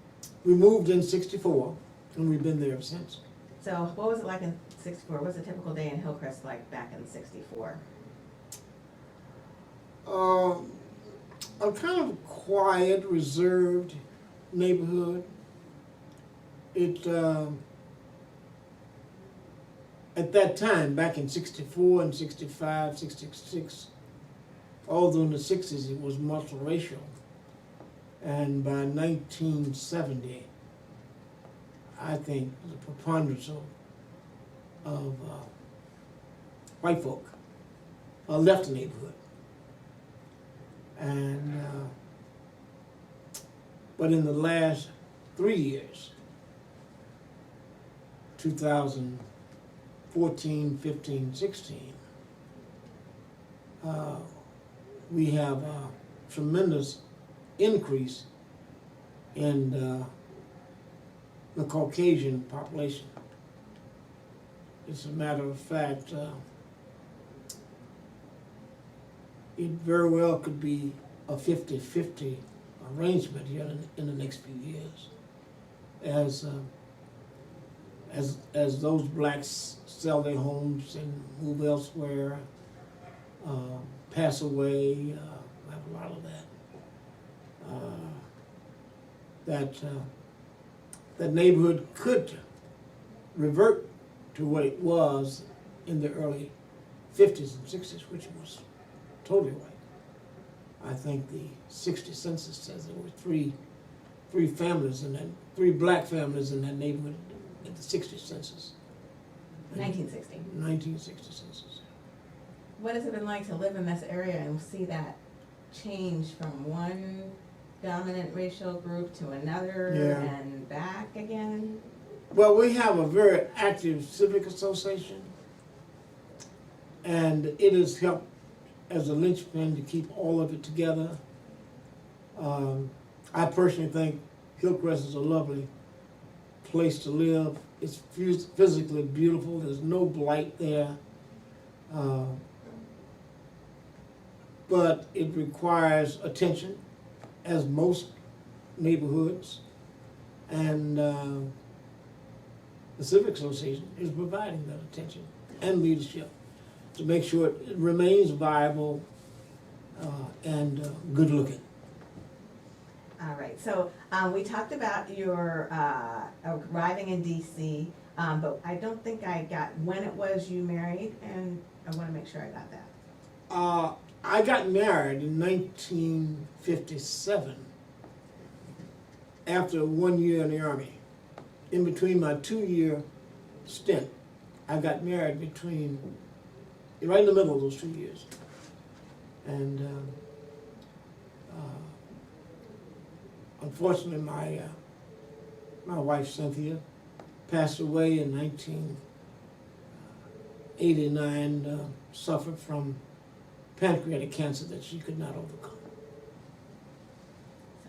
We moved in '64, and we've been there ever since. So what was it like in '64? What was a typical day in Hillcrest like back in '64? A kind of quiet, reserved neighborhood. It at that time, back in '64 and '65, '66, although in the '60s it was multiracial, and by 1970, I think the preponderance of white folk left the neighborhood. And but in the last 3 years, 2014, 15, 16, we have a tremendous increase in the Caucasian population. As a matter of fact, it very well could be a 50-50 arrangement here in the next few years, as those blacks sell their homes and move elsewhere, pass away. We have a lot of that. That neighborhood could revert to what it was in the early 50s and 60s, which was totally white. I think the '60 census says there were three families in that, 3 black families in that neighborhood at the '60 census. 1960. 1960 census. What has it been like to live in this area and see that change from one dominant racial group to another and back again? Well, we have a very active civic association, and it has helped as a linchpin to keep all of it together. I personally think Hillcrest is a lovely place to live. It's physically beautiful. There's no blight there. But it requires attention, as most neighborhoods, and the Civic Association is providing that attention and leadership to make sure it remains viable and good looking. All right, so we talked about your arriving in DC, but I don't think I got when it was you married, and I want to make sure I got that. I got married in 1957 after 1 year in the Army. In between my 2-year stint, I got married right in the middle of those 2 years. And unfortunately, my wife Cynthia passed away in 1989, suffered from pancreatic cancer that she could not overcome.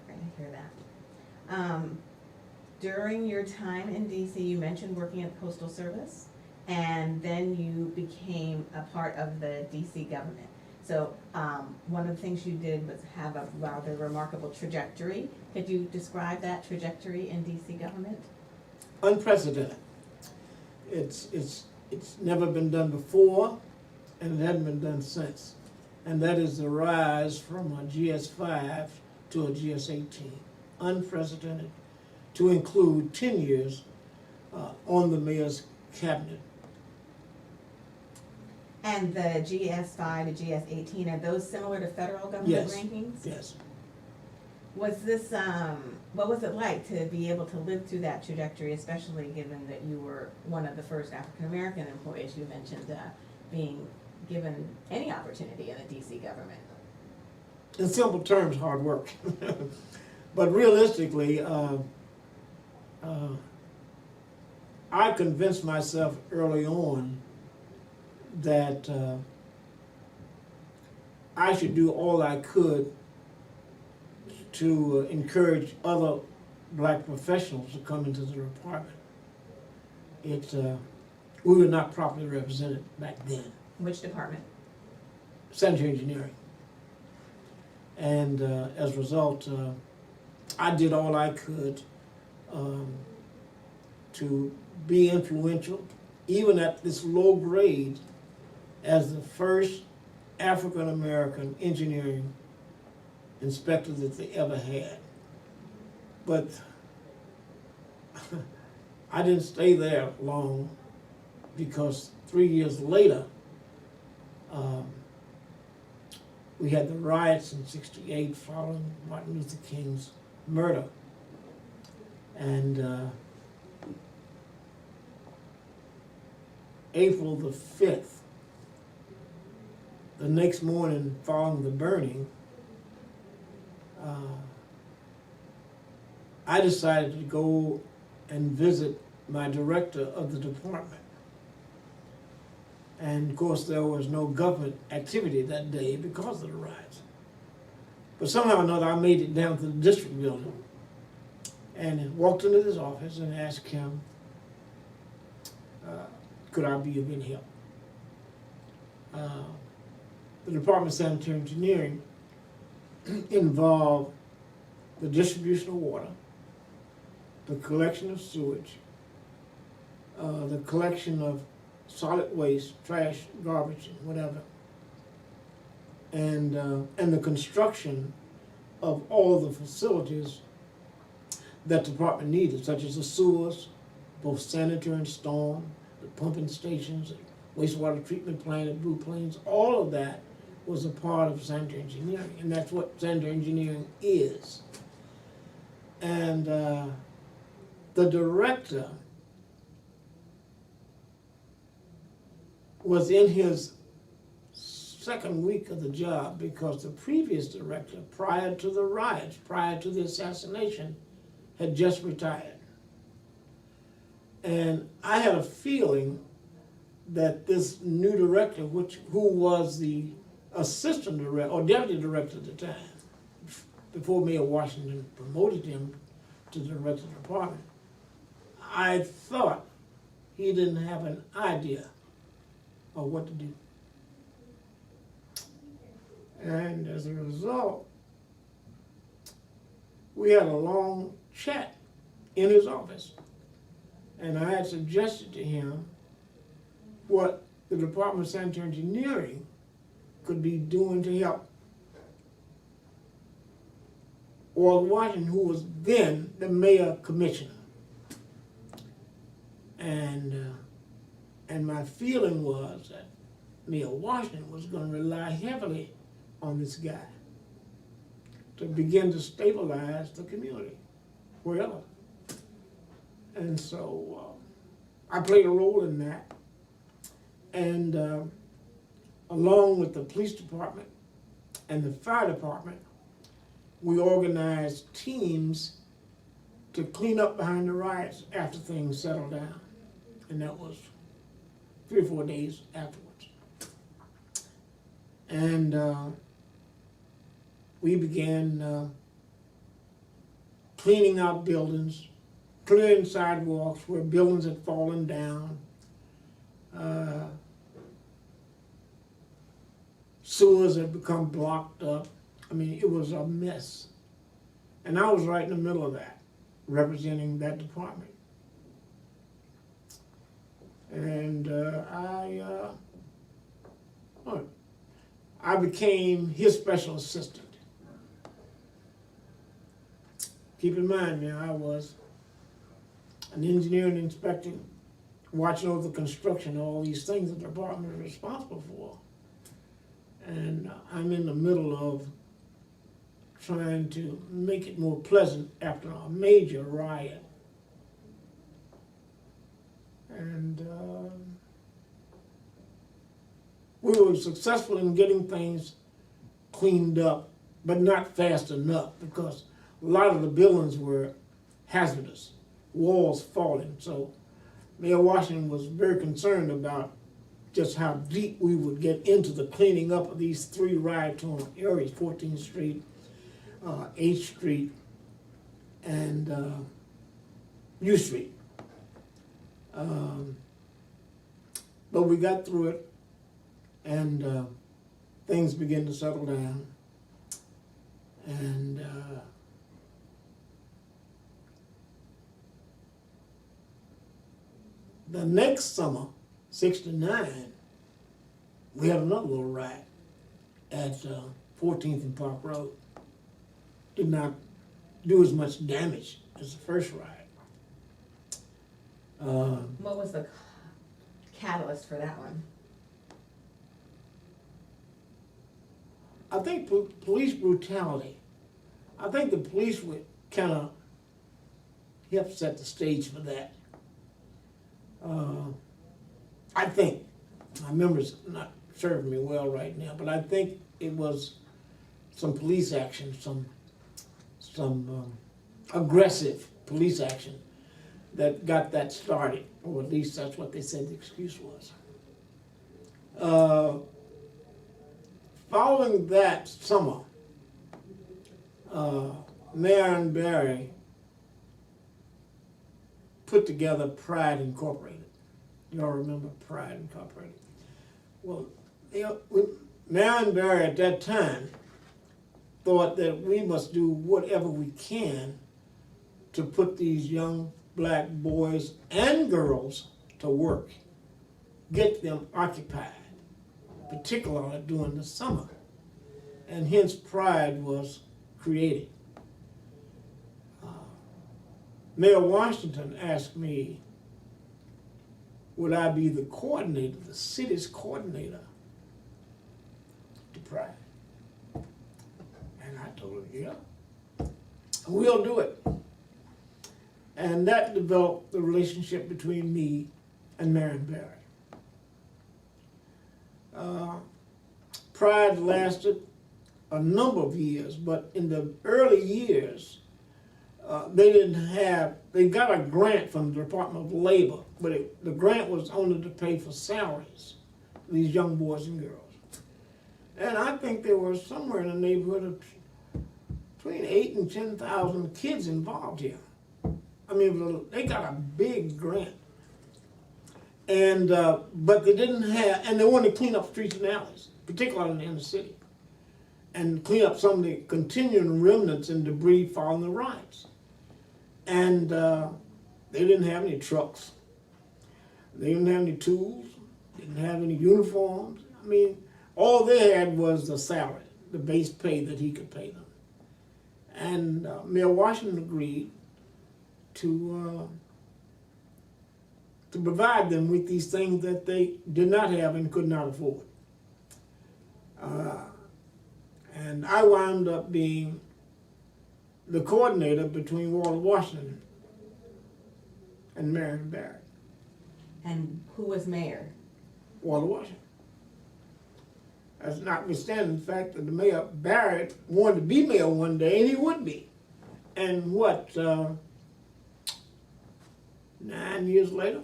Sorry to hear that. During your time in DC, you mentioned working at the Postal Service, and then you became a part of the DC government. So one of the things you did was have a rather remarkable trajectory. Could you describe that trajectory in DC government? Unprecedented. It's never been done before, and it hasn't been done since. And that is the rise from a GS5 to a GS18. Unprecedented, to include 10 years on the mayor's cabinet. And the GS5 to GS18, are those similar to federal government rankings? Yes. Was this, what was it like to be able to live through that trajectory, especially given that you were one of the first African-American employees you mentioned being given any opportunity in the DC government? In simple terms, hard work. But realistically, I I convinced myself early on that I should do all I could to encourage other black professionals to come into the department. We were not properly represented back then. Which department? Sanitary engineering. And as a result, I did all I could to be influential, even at this low grade, as the first African American engineering inspector that they ever had. But I didn't stay there long, because 3 years later, we had the riots in '68 following Martin Luther King's murder. And April the 5th, the next morning following the burning, I decided to go and visit my director of the department. And of course there was no government activity that day because of the riots. But somehow or another I made it down to the district building and walked into his office and asked him, could I be of any help? The Department of Sanitary Engineering involved the distribution of water, the collection of sewage, the collection of solid waste, trash, garbage, and whatever, and the construction of all the facilities that the department needed, such as the sewers, both sanitary and storm, the pumping stations, the wastewater treatment plant at Blue Plains. All of that was a part of sanitary engineering, and that's what sanitary engineering is. And the director was in his second week of the job, because the previous director, prior to the riots, prior to the assassination, had just retired. And I had a feeling that this new director, who was the assistant director, or deputy director at the time, before Mayor Washington promoted him to the director of the department, I thought he didn't have an idea of what to do. And as a result, we had a long chat in his office. And I had suggested to him what the Department of Sanitary Engineering could be doing to help Oral Washington, who was then the mayor commissioner. And my feeling was that Mayor Washington was going to rely heavily on this guy to begin to stabilize the community, wherever. And so I played a role in that. And along with the police department and the fire department, we organized teams to clean up behind the riots after things settled down. And that was 3 or 4 days afterwards. And we began cleaning out buildings, clearing sidewalks where buildings had fallen down, sewers had become blocked up. I mean, it was a mess. And I was right in the middle of that, representing that department. And I became his special assistant. Keep in mind now, I was an engineering inspector, watching over the construction of all these things that the department is responsible for. And I'm in the middle of trying to make it more pleasant after a major riot. And we were successful in getting things cleaned up, but not fast enough, because a lot of the buildings were hazardous, walls falling. So Mayor Washington was very concerned about just how deep we would get into the cleaning up of these 3 riot-torn areas, 14th Street, 8th Street, and U Street. But we got through it, and things began to settle down. And the next summer, '69, we had another little riot at 14th and Park Road. Did not do as much damage as the first riot. What was the catalyst for that one? I think police brutality. I think the police would kind of help set the stage for that. I think, my memory's not serving me well right now, but I think it was some police action, some aggressive police action that got that started, or at least that's what they said the excuse was. Following that summer, Mayor Barry put together Pride Incorporated. Y'all remember Pride Incorporated? Well, Mayor Barry at that time thought that we must do whatever we can to put these young black boys and girls to work, get them occupied, particularly during the summer. And hence Pride was created. Mayor Washington asked me, would I be the coordinator, the city's coordinator to Pride? And I told him, yeah, we'll do it. And that developed the relationship between me and Marion Barry. Pride lasted a number of years, but in the early years, they got a grant from the Department of Labor, but the grant was only to pay for salaries for these young boys and girls. And I think there were somewhere in the neighborhood of between 8,000 and 10,000 kids involved here. I mean, they got a big grant. And, but they didn't have, and they wanted to clean up streets and alleys, particularly in the inner city, and clean up some of the continuing remnants and debris following the riots. And they didn't have any trucks. They didn't have any tools, didn't have any uniforms. I mean, all they had was the salary, the base pay that he could pay them. And Mayor Washington agreed to provide them with these things that they did not have and could not afford. And I wound up being the coordinator between Walter Washington and Marion Barry. And who was mayor? Walter Washington. That's notwithstanding the fact that the Mayor Barry wanted to be mayor one day, and he would be. And what, 9 years later,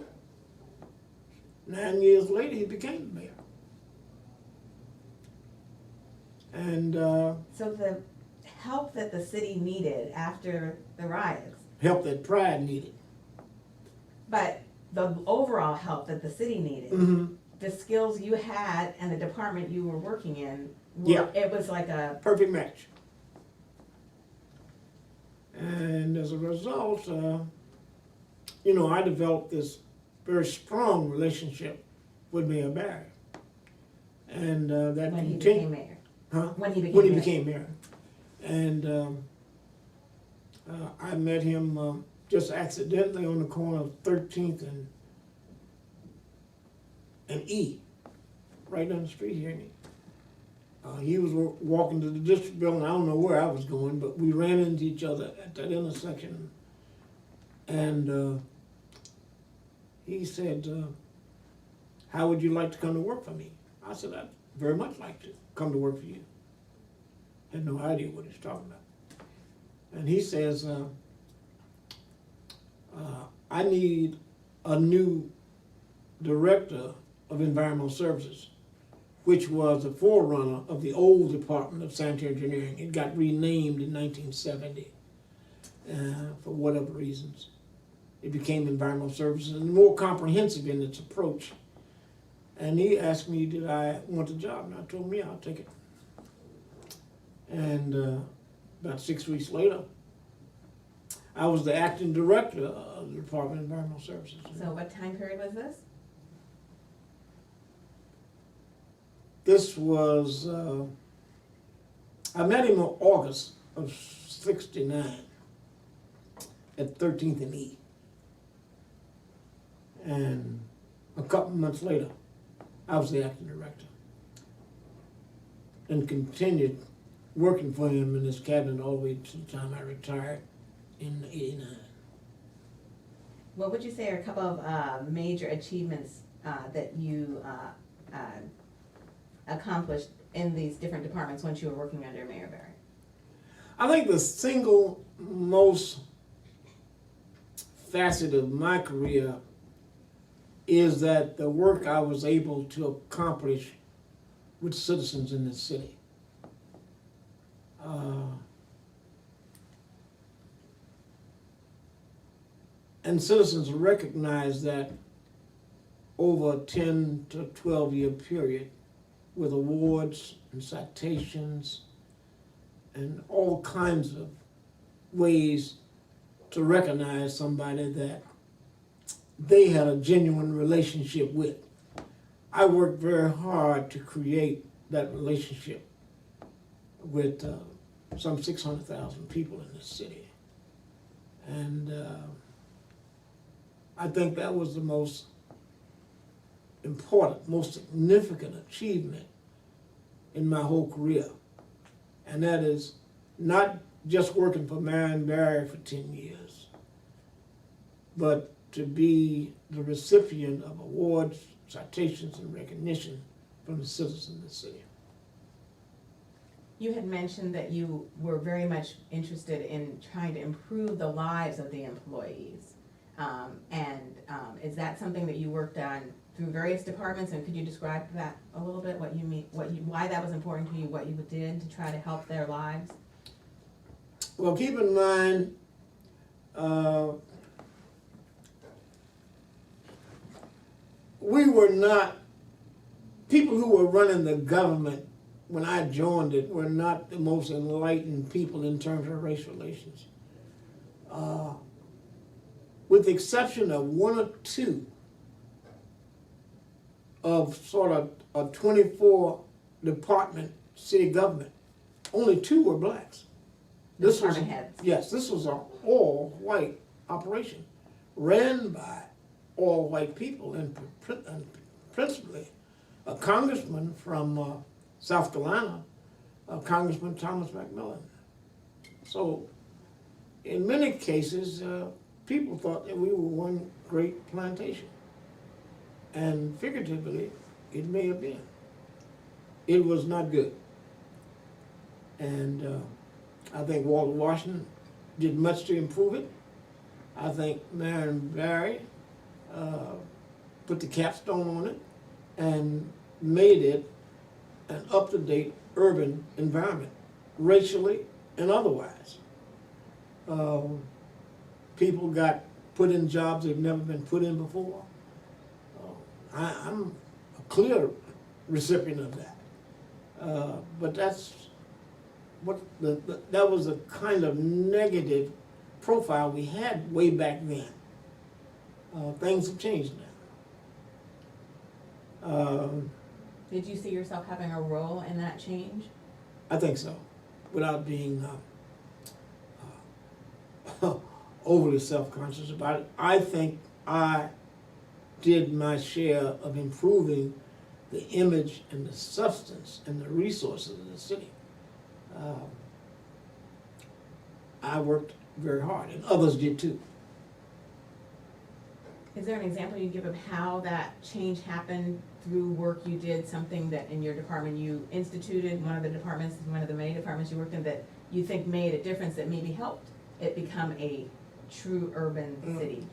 he became the mayor. And So the help that the city needed after the riots, help that Pride needed. but the overall help that the city needed, Mm-hmm. the skills you had and the department you were working in, Yeah. it was like a, Perfect match. And as a result, I developed this very strong relationship with Mayor Barry. And that when he continued. became mayor. Huh? When he became When he mayor. became mayor. And I met him just accidentally on the corner of 13th and E, right down the street here. He was walking to the district building. I don't know where I was going, but we ran into each other at that intersection. And he said, how would you like to come to work for me? I said, I'd very much like to come to work for you. Had no idea what he was talking about. And he says, I need a new director of environmental services, which was the forerunner of the old Department of Sanitary Engineering. It got renamed in 1970 for whatever reasons. It became environmental services and more comprehensive in its approach. And he asked me, did I want the job? And I told him, yeah, I'll take it. And about 6 weeks later, I was the acting director of the Department of Environmental Services. So what time period was this? This was, I met him in August of '69 at 13th and E. And a couple months later, I was the acting director and continued working for him in his cabinet all the way to the time I retired in '89. What would you say are a couple of major achievements that you accomplished in these different departments once you were working under Mayor Barry? I think the single most facet of my career is that the work I was able to accomplish with citizens in this city. And citizens recognize that over a 10 to 12 year period with awards and citations and all kinds of ways to recognize somebody that they had a genuine relationship with. I worked very hard to create that relationship with some 600,000 people in this city. And I think that was the most important, most significant achievement in my whole career. And that is not just working for Marion Barry for 10 years, but to be the recipient of awards, citations, and recognition from the citizens of the city. You had mentioned that you were very much interested in trying to improve the lives of the employees. Is that something that you worked on through various departments? And could you describe that a little bit, what you mean, why that was important to you, what you did to try to help their lives? Well, keep in mind, we were not, people who were running the government when I joined it were not the most enlightened people in terms of race relations. With the exception of one or two of sort of a 24 department city government, only 2 were blacks. Department heads. Yes, this was an all-white operation ran by all white people, and principally a congressman from South Carolina, Congressman Thomas McMillan. So in many cases, people thought that we were one great plantation. And figuratively, it may have been. It was not good. And I think Walter Washington did much to improve it. I think Marion Barry put the capstone on it and made it an up-to-date urban environment, racially and otherwise. People got put in jobs they've never been put in before. I'm a clear recipient of that. But that's what that was a kind of negative profile we had way back then. Things have changed now. Did you see yourself having a role in that change? I think so, without being overly self-conscious about it. I think I did my share of improving the image and the substance and the resources of the city. I worked very hard, and others did too. Is there an example you give of how that change happened through work you did, something that in your department you instituted, one of the departments, one of the many departments you worked in, that you think made a difference, that maybe helped it become a true urban city?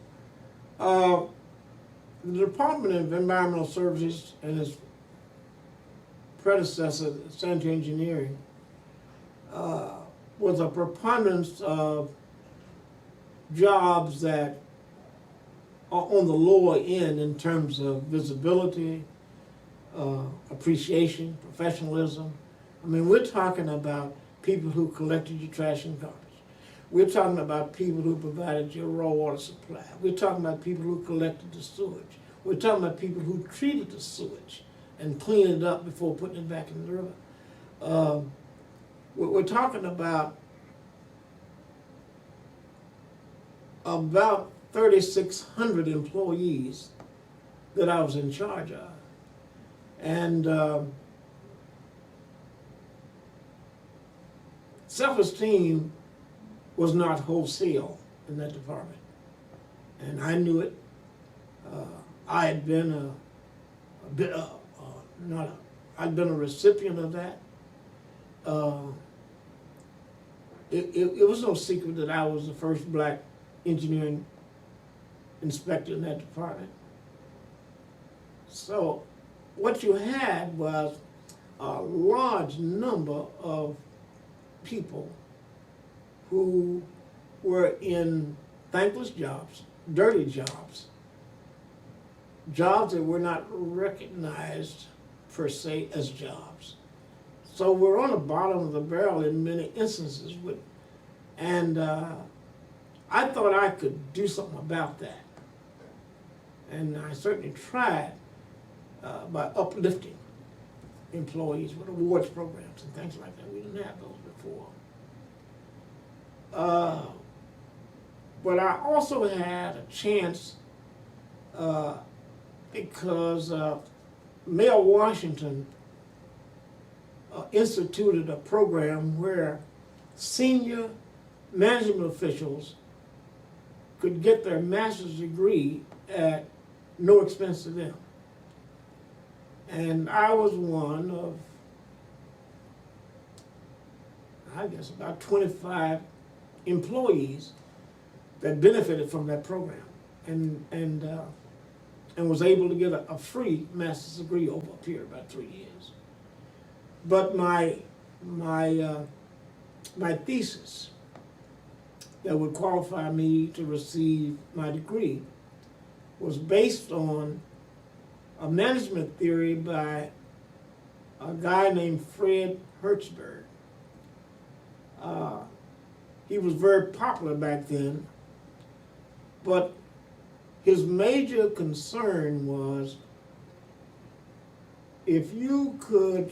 The Department of Environmental Services and its predecessor, sanitary engineering, was a preponderance of jobs that are on the lower end in terms of visibility, appreciation, professionalism. I mean, we're talking about people who collected your trash and garbage. We're talking about people who provided your raw water supply. We're talking about people who collected the sewage. We're talking about people who treated the sewage and cleaned it up before putting it back in the river. We're talking about 3,600 employees that I was in charge of. And self-esteem was not wholesale in that department. And I knew it. I had been I'd been a recipient of that. It was no secret that I was the first black engineering inspector in that department. So what you had was a large number of people who were in thankless jobs, dirty jobs, jobs that were not recognized per se as jobs. So we're on the bottom of the barrel in many instances, and I thought I could do something about that. And I certainly tried by uplifting employees with awards programs and things like that. We didn't have those before. But I also had a chance because Mayor Washington instituted a program where senior management officials could get their master's degree at no expense to them. And I was one of, I guess, about 25 employees that benefited from that program and was able to get a free master's degree over a period of about 3 years. But my thesis that would qualify me to receive my degree was based on a management theory by a guy named Fred Hertzberg. He was very popular back then, but his major concern was if you could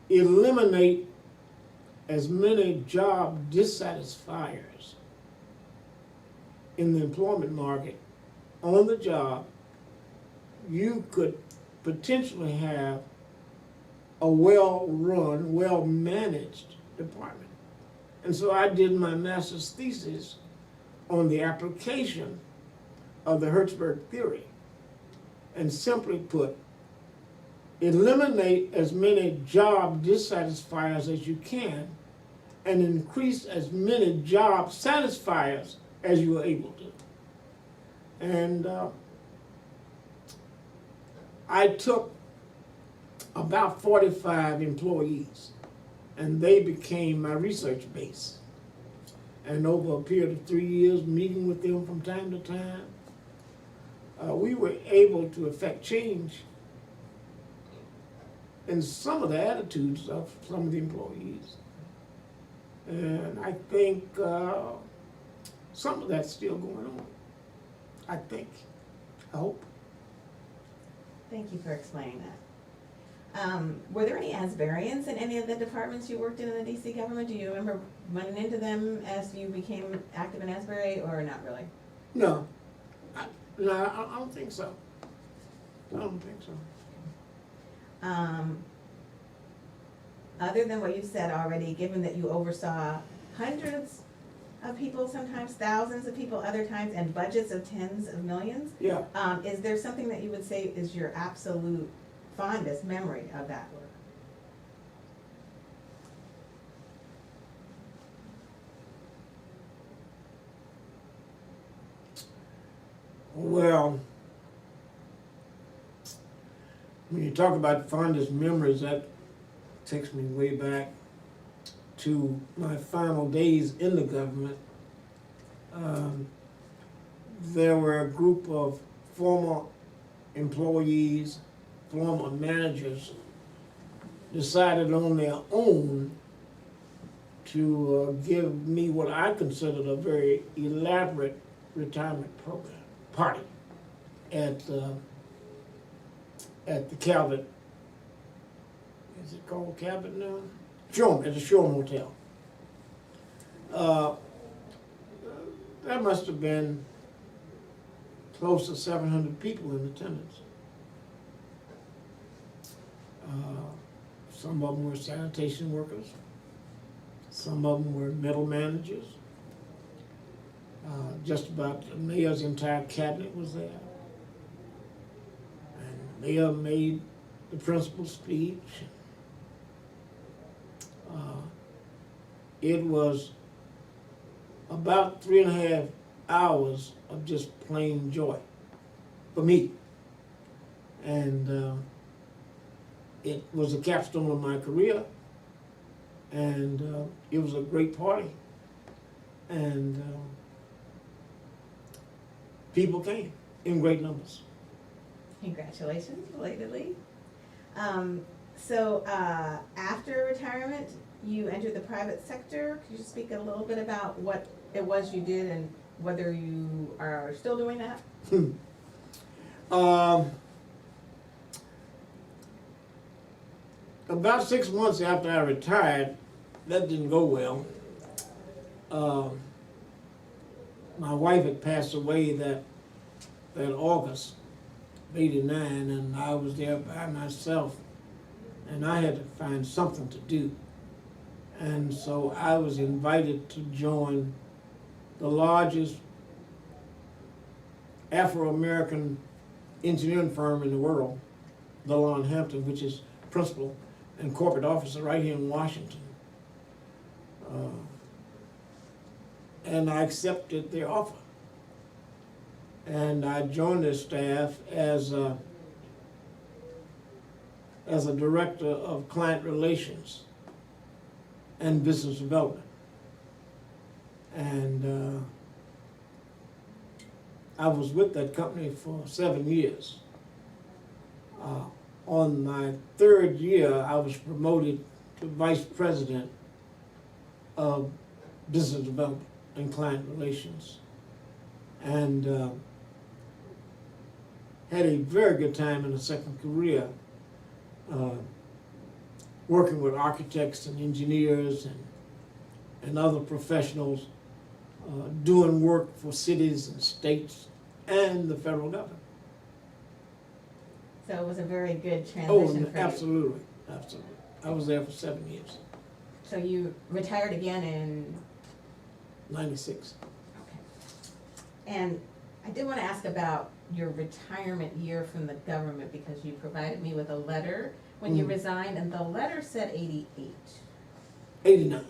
eliminate as many job dissatisfiers in the employment market on the job, you could potentially have a well-run, well-managed department. And so I did my master's thesis on the application of the Hertzberg theory. And simply put, eliminate as many job dissatisfiers as you can and increase as many job satisfiers as you are able to. And I took about 45 employees, and they became my research base. And over a period of 3 years, meeting with them from time to time, we were able to effect change in some of the attitudes of some of the employees. And I think some of that's still going on. I think. I hope. Thank you for explaining that. Were there any Asburyans in any of the departments you worked in the DC government? Do you remember running into them as you became active in Asbury, or not really? No. I don't think so. I don't think so. Other than what you said already, given that you oversaw hundreds of people, sometimes thousands of people other times, and budgets of tens of millions, Yeah. Is there something that you would say is your absolute fondest memory of that work? Well, when you talk about fondest memories, that takes me way back to my final days in the government. There were a group of former employees, former managers, decided on their own to give me what I considered a very elaborate retirement program party at the Cabot. Is it called Cabot now? Shore, at the Shore Motel. There must have been close to 700 people in attendance. Some of them were sanitation workers. Some of them were middle managers. Just about the mayor's entire cabinet was there. And the mayor made the principal speech. It was about 3.5 hours of just plain joy for me. And it was a capstone of my career. And it was a great party. And people came in great numbers. Congratulations, belatedly. So after retirement, you entered the private sector. Could you speak a little bit about what it was you did and whether you are still doing that? About 6 months after I retired, that didn't go well. My wife had passed away that August of '89, and I was there by myself, and I had to find something to do. And so I was invited to join the largest Afro-American engineering firm in the world, Dillon Hampton, which is principal and corporate officer right here in Washington. And I accepted their offer. And I joined their staff as a director of client relations and business development. And I was with that company for 7 years. On my 3rd year, I was promoted to vice president of business development and client relations. And had a very good time in a second career, working with architects and engineers and other professionals, doing work for cities and states and the federal government. So it was a very good transition Oh, for you. absolutely, absolutely. I was there for 7 years. So you retired again in? 96. Okay. And I did want to ask about your retirement year from the government, because you provided me with a letter when you resigned, and the letter said 88. 89.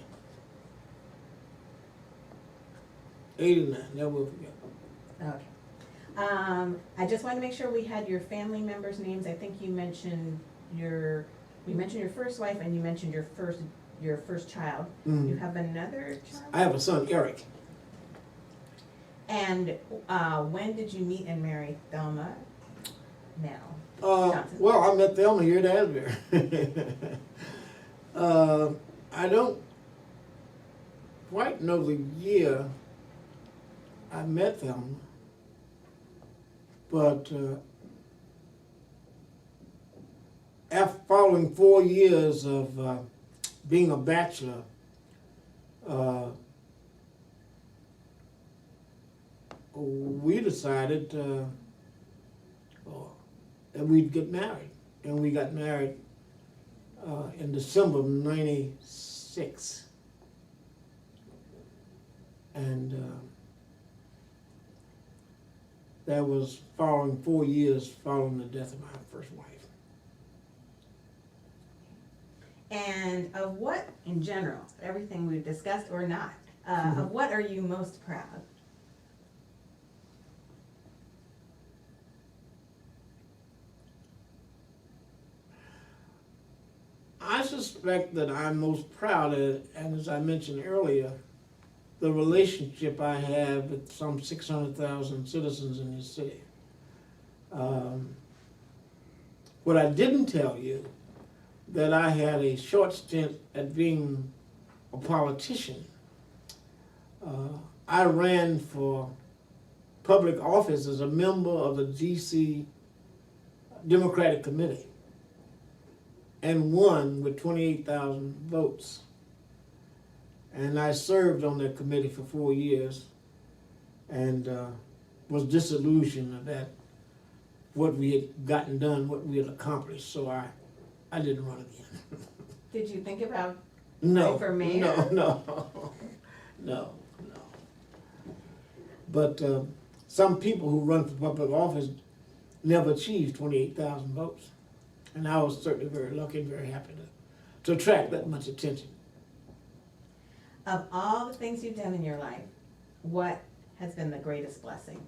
89, never will forget. Okay. I just wanted to make sure we had your family members' names. I think you mentioned your first wife, and you mentioned your first child. You have another child? I have a son, Eric. And when did you meet and marry Thelma now? Johnson? Well, I met Thelma here at Asbury. I don't quite know the year I met Thelma, but after following 4 years of being a bachelor, we decided that we'd get married, and we got married in December of '96, and that was following 4 years following the death of my first wife. And of what, in general, everything we've discussed or not, of what are you most proud? retrospect that I'm most proud of, and as I mentioned earlier, the relationship I have with some 600,000 citizens in this city. What I didn't tell you, that I had a short stint at being a politician. I ran for public office as a member of the DC Democratic Committee and won with 28,000 votes. And I served on that committee for 4 years and was disillusioned at what we had gotten done, what we had accomplished, so I didn't run again. Did you think about No, running for mayor? no. But some people who run for public office never achieve 28,000 votes. And I was certainly very lucky and very happy to attract that much attention. Of all the things you've done in your life, what has been the greatest blessing?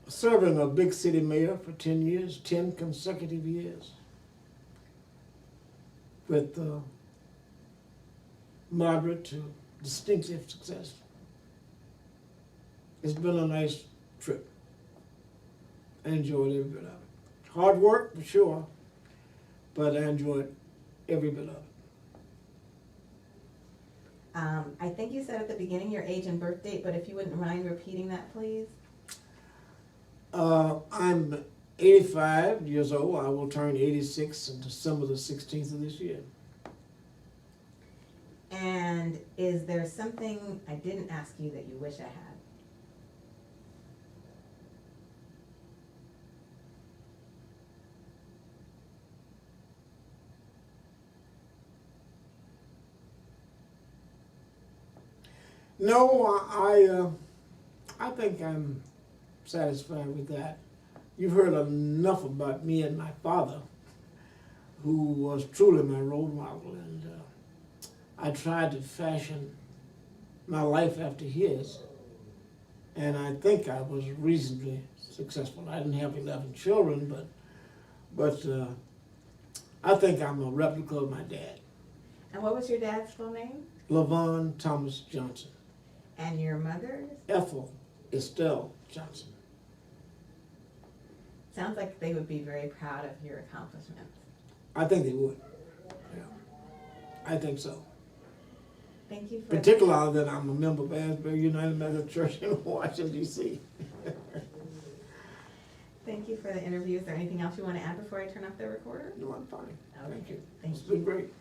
Serving a big city mayor for 10 years, 10 consecutive years, with moderate to distinctive success. It's been a nice trip. I enjoyed every bit of it. Hard work, for sure, but I enjoyed every bit of it. I think you said at the beginning your age and birth date, but if you wouldn't mind repeating that, please. I'm 85 years old. I will turn 86 on December the 16th of this year. And is there something I didn't ask you that you wish I had? No, I think I'm satisfied with that. You've heard enough about me and my father, who was truly my role model, and I tried to fashion my life after his, and I think I was reasonably successful. I didn't have 11 children, but I think I'm a replica of my dad. And what was your dad's full name? LaVon Thomas Johnson. And your mother's? Ethel Estelle Johnson. Sounds like they would be very proud of your accomplishments. I think they would. Yeah, I think so. Thank you for Particularly that I'm a member of Asbury United Methodist Church in Washington, D.C. Thank you for the interview. Is there anything else you want to add before I turn off the recorder? No, I'm fine. Okay. Thank you. Thank It's you. been great.